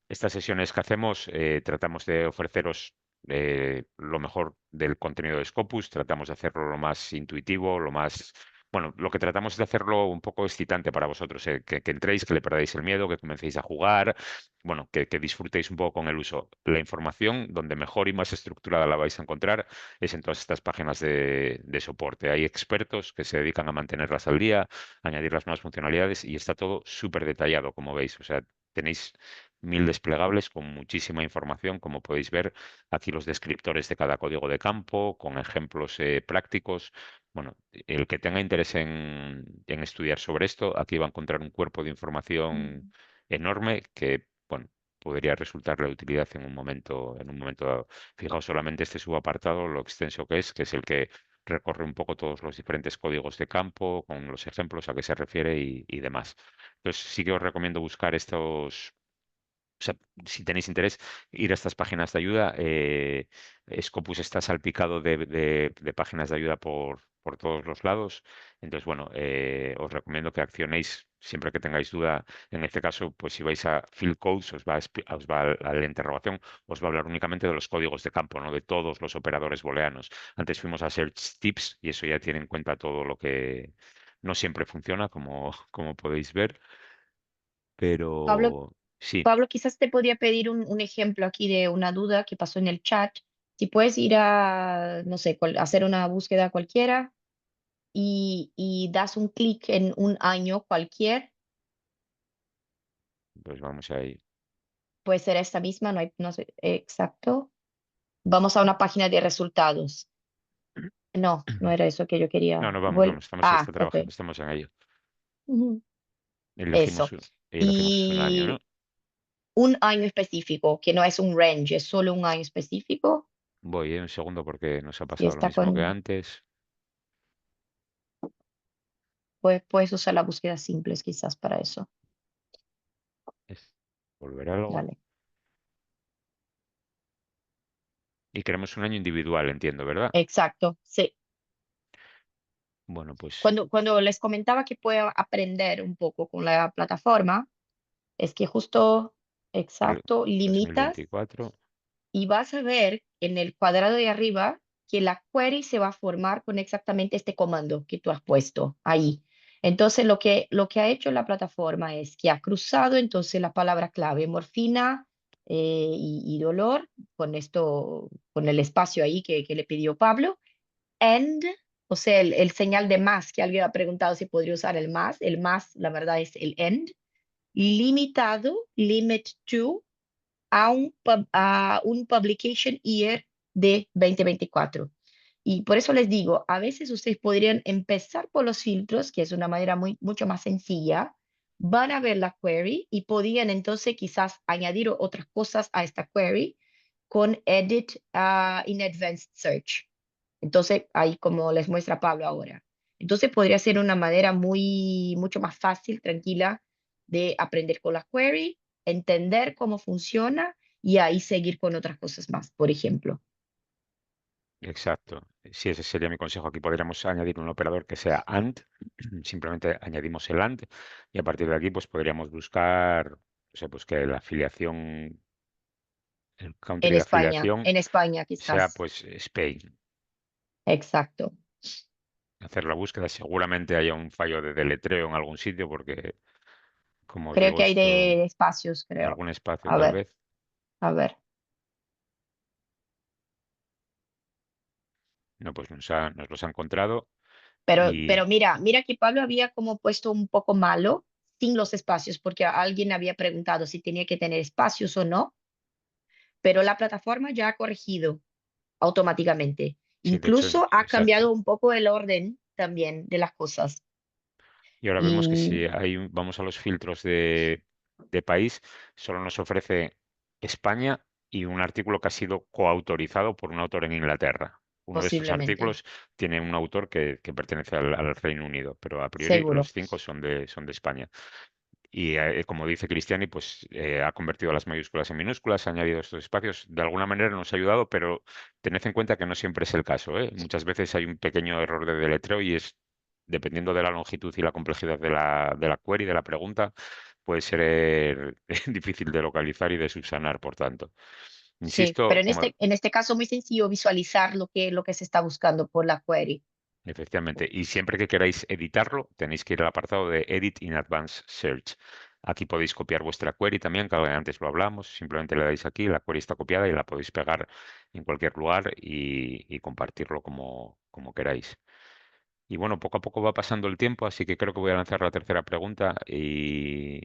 Estas sesiones que hacemos tratamos de ofreceros lo mejor del contenido de Scopus, tratamos de hacerlo lo más intuitivo, lo más bueno, lo que tratamos es de hacerlo un poco excitante para vosotros, que entréis, que le perdáis el miedo, que comencéis a jugar, bueno, que disfrutéis un poco con el uso. La información donde mejor y más estructurada la vais a encontrar es en todas estas páginas de soporte. Hay expertos que se dedican a mantenerlas al día, a añadir las nuevas funcionalidades y está todo súper detallado, como veis. O sea, tenéis 1000 desplegables con muchísima información, como podéis ver aquí los descriptores de cada código de campo, con ejemplos prácticos. Bueno, el que tenga interés en estudiar sobre esto, aquí va a encontrar un cuerpo de información enorme que, bueno, podría resultarle de utilidad en un momento dado. Fijaos solamente este subapartado, lo extenso que es el que recorre un poco todos los diferentes códigos de campo, con los ejemplos a qué se refiere y demás. Entonces, sí que os recomiendo buscar estos. O sea, si tenéis interés, ir a estas páginas de ayuda. Scopus está salpicado de páginas de ayuda por todos los lados. Entonces, bueno, os recomiendo que accionéis siempre que tengáis duda. En este caso, pues si vais a Field Codes, a la interrogación, os va a hablar únicamente de los códigos de campo, no de todos los operadores booleanos. Antes fuimos a Search Tips y eso ya tiene en cuenta todo lo que no siempre funciona, como podéis ver, Pablo, pero sí. Pablo, quizás te podría pedir un ejemplo aquí de una duda que pasó en el chat. Si puedes ir a, no sé, hacer una búsqueda cualquiera y das un clic en un año cualquier, Pues vamos ahí. puede ser esta misma, no sé, exacto. Vamos a una página de resultados. No, no era eso que yo No, quería. no, vamos, estamos Ah, ok. trabajando, estamos en ello. Ujú. Elegimos, Eso. un- elegimos un año, ¿no? Y un año específico, que no es un range, es solo un año específico. Voy, un segundo porque nos ha Si pasado lo está mismo que con, antes. pues puedes usar las búsquedas simples quizás para eso. Es volver algo. Dale. Y queremos un año individual, entiendo, ¿verdad? Exacto, sí. Bueno, pues Cuando les comentaba que puedo aprender un poco con la plataforma, es que justo, el exacto, limitas 2024. y vas a ver en el cuadrado de arriba que la query se va a formar con exactamente este comando que tú has puesto ahí. Entonces, lo que ha hecho la plataforma es que ha cruzado entonces la palabra clave morfina y dolor con esto, con el espacio ahí que le pidió Pablo, and, o sea, el señal de más, que alguien ha preguntado si podría usar el más, la verdad es el end, limitado, limit to, a un publication year de 2024. Y por eso les digo, a veces ustedes podrían empezar por los filtros, que es una manera mucho más sencilla, van a ver la query y podrían entonces quizás añadir otras cosas a esta query con Edit in Advanced Search. Entonces, ahí como les muestra Pablo ahora. Entonces, podría ser una manera mucho más fácil, tranquila, de aprender con la query, entender cómo funciona y ahí seguir con otras cosas más, por ejemplo. Exacto. Sí, ese sería mi consejo. Aquí podríamos añadir un operador que sea AND. Simplemente añadimos el AND y a partir de aquí pues podríamos buscar, o sea, pues que la afiliación, el country de afiliación En España sea quizás. pues Spain. Exacto. Hacer la búsqueda, seguramente haya un fallo de deletreo en algún sitio porque, como os Creo digo, que hay esto, de espacios, creo. algún espacio A tal ver, vez. a ver. No, pues nos los ha encontrado Pero y mira que Pablo había como puesto un poco malo sin los espacios, porque alguien había preguntado si tenía que tener espacios o no, pero la plataforma ya ha corregido automáticamente. sí, de hecho, Incluso ha exacto. cambiado un poco el orden también de las cosas. Y ahora vemos que Y si vamos a los filtros de país, solo nos ofrece España y un artículo que ha sido coautorizado por un autor en Inglaterra. Uno de estos posiblemente, artículos tiene un autor que pertenece al Reino Unido, pero a priori seguro. los cinco son de España. Y como dice Cristiani, pues ha convertido las mayúsculas en minúsculas, ha añadido estos espacios. De alguna manera nos ha ayudado, pero tened en cuenta que no siempre es el caso, ¿eh? Muchas veces hay un pequeño error de deletreo y es, dependiendo de la longitud y la complejidad de la query, de la pregunta, puede ser difícil de localizar y de subsanar, por tanto. Sí, pero Insisto, en como este caso muy sencillo visualizar lo que se está buscando por la query. efectivamente. Y siempre que queráis editarlo, tenéis que ir al apartado de Edit in Advanced Search. Aquí podéis copiar vuestra query también, que antes lo hablamos. Simplemente le dais aquí, la query está copiada y la podéis pegar en cualquier lugar y compartirlo como queráis. Y bueno, poco a poco va pasando el tiempo, así que creo que voy a lanzar la tercera pregunta y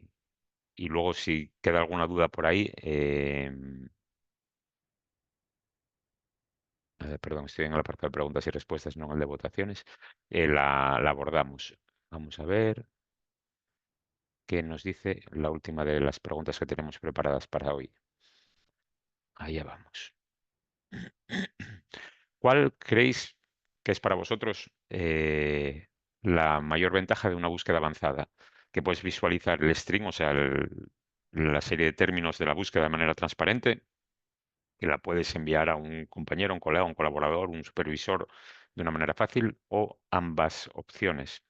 luego si queda alguna duda por ahí, perdón, estoy en el apartado de preguntas y respuestas, no en el de votaciones, la abordamos. Vamos a ver. Que nos dice la última de las preguntas que tenemos preparadas para hoy. Allá vamos. ¿Cuál creéis que es para vosotros la mayor ventaja de una búsqueda avanzada? Que puedes visualizar el string, o sea, la serie de términos de la búsqueda de manera transparente, que la puedes enviar a un compañero, un colega, un colaborador, un supervisor de una manera fácil, o ambas opciones.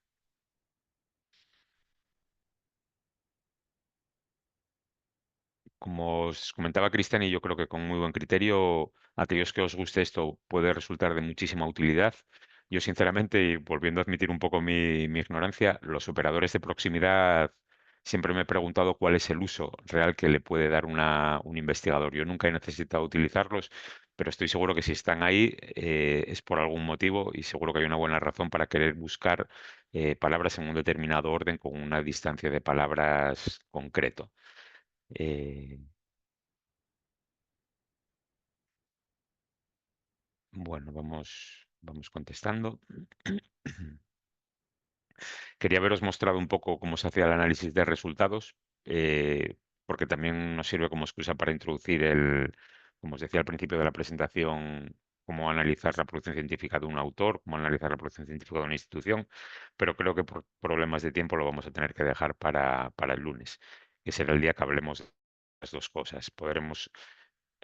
Como os comentaba Cristian, y yo creo que con muy buen criterio, a aquellos que os guste esto puede resultar de muchísima utilidad. Yo, sinceramente, y volviendo a admitir un poco mi ignorancia, los operadores de proximidad siempre me he preguntado cuál es el uso real que le puede dar un investigador. Yo nunca he necesitado utilizarlos, pero estoy seguro que si están ahí es por algún motivo y seguro que hay una buena razón para querer buscar palabras en un determinado orden con una distancia de palabras concreto. Eh, Bueno, vamos contestando. Quería haberos mostrado un poco cómo se hacía el análisis de resultados. porque también nos sirve como excusa para introducir el, como os decía al principio de la presentación, cómo analizar la producción científica de un autor, cómo analizar la producción científica de una institución, pero creo que por problemas de tiempo lo vamos a tener que dejar para el lunes, que será el día que hablemos de las dos cosas. Podremos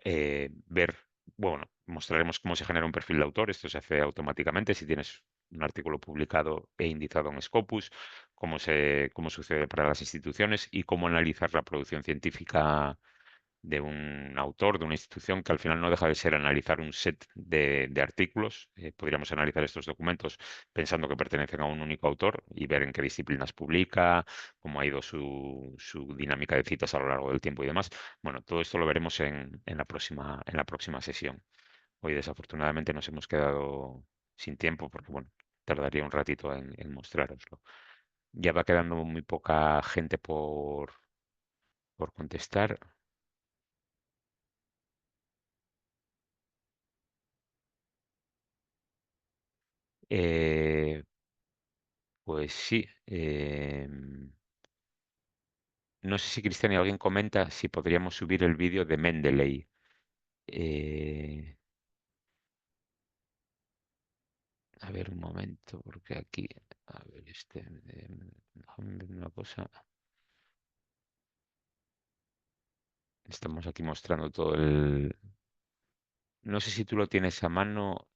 ver, bueno, mostraremos cómo se genera un perfil de autor. Esto se hace automáticamente si tienes un artículo publicado e indizado en Scopus, cómo sucede para las instituciones y cómo analizar la producción científica de un autor, de una institución, que al final no deja de ser analizar un set de artículos. Podríamos analizar estos documentos pensando que pertenecen a un único autor y ver en qué disciplinas publica, cómo ha ido su dinámica de citas a lo largo del tiempo y demás. Bueno, todo esto lo veremos en la próxima sesión. Hoy desafortunadamente nos hemos quedado sin tiempo porque, bueno, tardaría un ratito en mostrároslo. Ya va quedando muy poca gente por contestar. Eh, Pues sí. No sé si Cristian y alguien comenta si podríamos subir el vídeo de Mendeley. Eh, a ver un momento, porque aquí, a ver, déjame ver una cosa. Estamos aquí mostrando todo el. No sé si tú lo tienes a mano.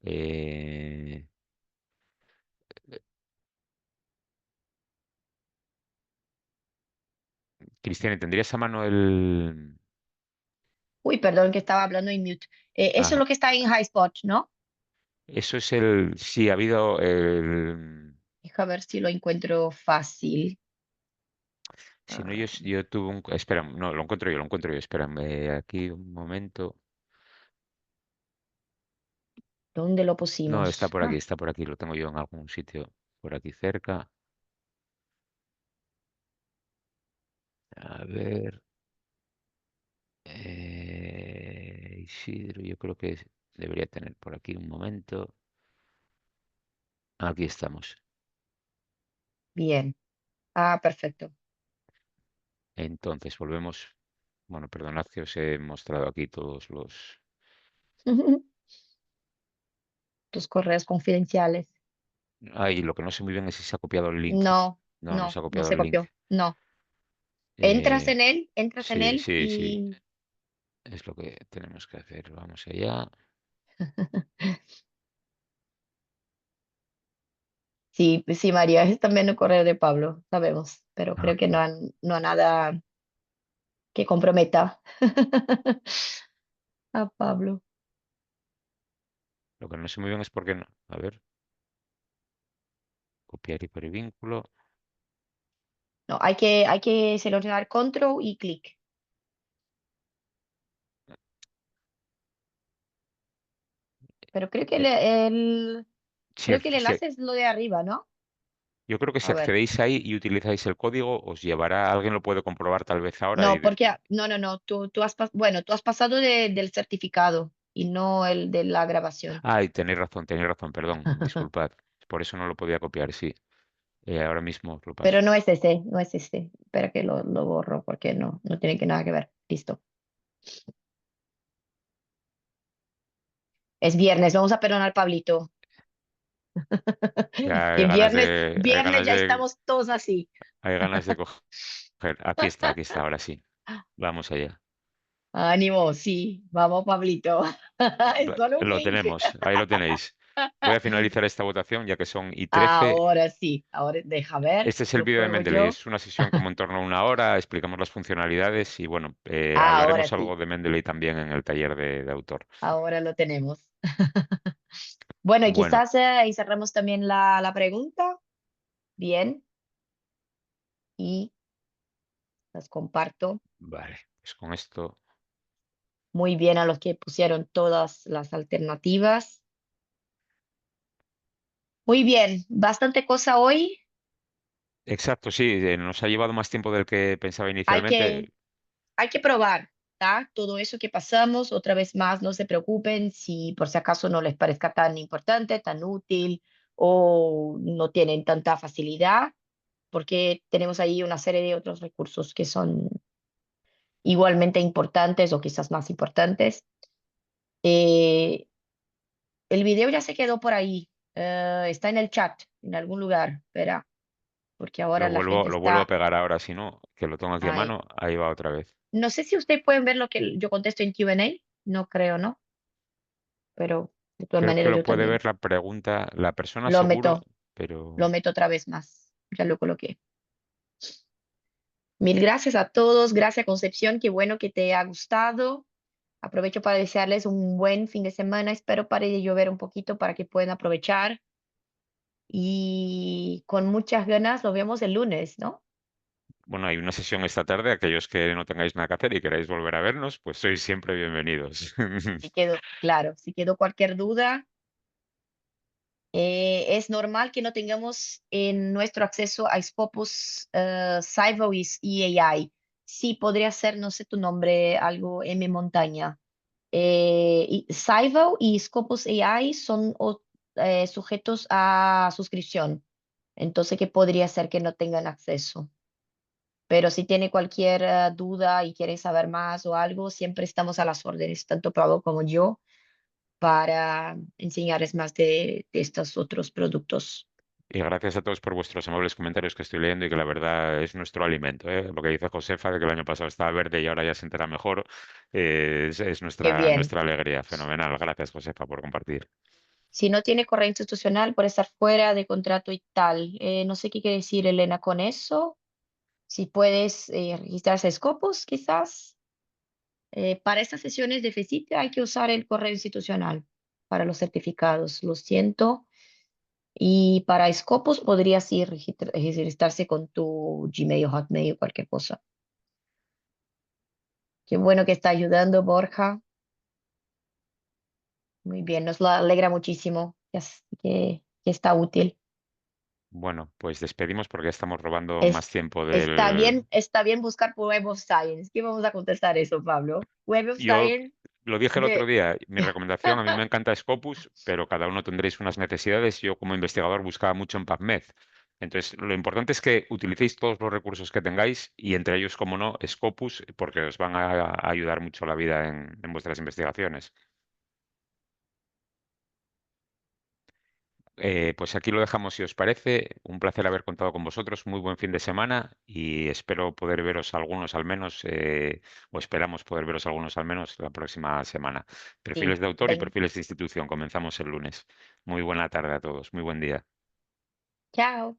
Cristian, ¿tendrías a mano el? Uy, perdón que estaba hablando en mute. Eso es Ah, lo que está en Highspot, ¿no? eso es el. Sí, ha habido el. Deja ver si lo encuentro fácil. Si no, Ah, yo tuve un. Espera, no, lo encuentro yo. Espérame, aquí un momento. ¿dónde lo No, pusimos? Ah, está por aquí, lo tengo yo en algún sitio por aquí cerca. A ver, Isidro, yo creo que debería tener por aquí un momento. Aquí estamos. bien. Ah, perfecto. Entonces, volvemos. Bueno, perdonad que os he mostrado aquí todos los. Tus correos confidenciales. Ay, lo que no sé muy bien es si se ha copiado el link. No, No, no se no, ha no copiado se el link. copió. No. Eh, Entras en sí, él sí, sí. y Es lo que tenemos que hacer. Vamos allá. sí, sí, María, es también el correo de Pablo, sabemos, pero Ah, creo que no ha nada que comprometa a Pablo. lo que no sé muy bien es por qué no. A ver, copiar hipervínculo. No, hay que seleccionar control y clic. Pero creo que Eh, si creo que el si enlace es lo de arriba, ¿no? Yo creo que si A ver. accedéis ahí y utilizáis el código, os llevará, alguien lo puede comprobar tal vez ahora No, porque, no, bueno, tú has pasado del certificado y no el de la grabación. Ay, tenéis razón, perdón, disculpad. Por eso no lo podía copiar, sí. Ahora mismo os lo paso. Pero no es ese, no es ese. Espera que lo borro porque no tiene que nada que ver. Listo. Es viernes, vamos a perdonar, Pablito. Ya Que viernes, hay viernes ganas ya estamos todos así. hay ganas de coger. Aquí está, ahora sí. Vamos allá. Ánimo, sí, vamos, Pablito. Es solo un Lo link. tenemos, ahí lo tenéis. Voy a finalizar esta votación ya que son y 13. Ahora sí, ahora deja ver, Este es el lo vídeo de pruebo Mendeley. yo. Es una sesión como en torno a una hora, explicamos las funcionalidades y bueno, Ahora hablaremos sí, algo de Mendeley también en el taller de autor. ahora lo tenemos. Bueno, y Bueno, quizás ahí cerramos también la pregunta. Bien, y las comparto. vale, pues con esto, Muy bien a los que pusieron todas las alternativas. Muy bien, bastante cosa hoy. exacto, sí, nos ha llevado más tiempo del que pensaba Hay que, inicialmente. hay que probar, ¿tá? Todo eso que pasamos, otra vez más, no se preocupen si por si acaso no les parezca tan importante, tan útil o no tienen tanta facilidad, porque tenemos ahí una serie de otros recursos que son igualmente importantes o quizás más importantes. Eh, el video ya se quedó por ahí, está en el chat, en algún lugar, espera, porque ahora la gente Lo vuelvo a está pegar ahora, si no, que lo tengo aquí a ahí. mano, ahí va otra vez. No sé si ustedes pueden ver lo que yo contesto en Q&A, no creo, ¿no? Pero de todas Creo que maneras lo yo puede también ver la pregunta, la persona lo seguro, meto, lo pero meto otra vez más, ya lo coloqué. Mil gracias a todos, gracias Concepción, qué bueno que te ha gustado. Aprovecho para desearles un buen fin de semana, espero pare de llover un poquito para que puedan aprovechar y con muchas ganas lo vemos el lunes, ¿no? bueno, hay una sesión esta tarde. Aquellos que no tengáis nada que hacer y queráis volver a vernos, pues sois siempre bienvenidos. Si quedó, claro, si quedó cualquier duda, es normal que no tengamos en nuestro acceso a Scopus, Saivo y AI. Sí, podría ser, no sé tu nombre, algo M Montaña. Y Saivo y Scopus AI son sujetos a suscripción, entonces que podría ser que no tengan acceso. Pero si tiene cualquier duda y quiere saber más o algo, siempre estamos a las órdenes, tanto Pablo como yo, para enseñarles más de estos otros productos. Y gracias a todos por vuestros amables comentarios que estoy leyendo y que la verdad es nuestro alimento, ¿eh? Lo que dice Josefa, de que el año pasado estaba verde y ahora ya se entera mejor, es Qué bien. nuestra alegría. Fenomenal. Gracias, Josefa, por compartir. Si no tiene correo institucional por estar fuera de contrato y tal. No sé qué quiere decir Elena con eso. Si puedes registrarse a Scopus, quizás. Para estas sesiones de FECITE hay que usar el correo institucional para los certificados. Lo siento. Y para Scopus podrías ir registrarse con tu Gmail, Hotmail, cualquier cosa. Qué bueno que está ayudando, Borja. Muy bien, nos lo alegra muchísimo que está útil. Bueno, pues despedimos porque ya estamos robando más Es, tiempo del... está bien buscar por Web of Science. ¿Qué vamos a contestar eso, Pablo? Web of Yo Science lo dije el otro de... día, mi recomendación, a mí me encanta Scopus, pero cada uno tendréis unas necesidades. Yo como investigador buscaba mucho en PubMed. Entonces, lo importante es que utilicéis todos los recursos que tengáis y entre ellos, como no, Scopus, porque os van a ayudar mucho la vida en vuestras investigaciones. Pues aquí lo dejamos si os parece. Un placer haber contado con vosotros. Muy buen fin de semana y espero poder veros algunos al menos, o esperamos poder veros algunos al menos la próxima semana. Sí, Perfiles de autor y perfiles de institución. Comenzamos el lunes. Muy buena tarde a todos. Muy buen día. chao.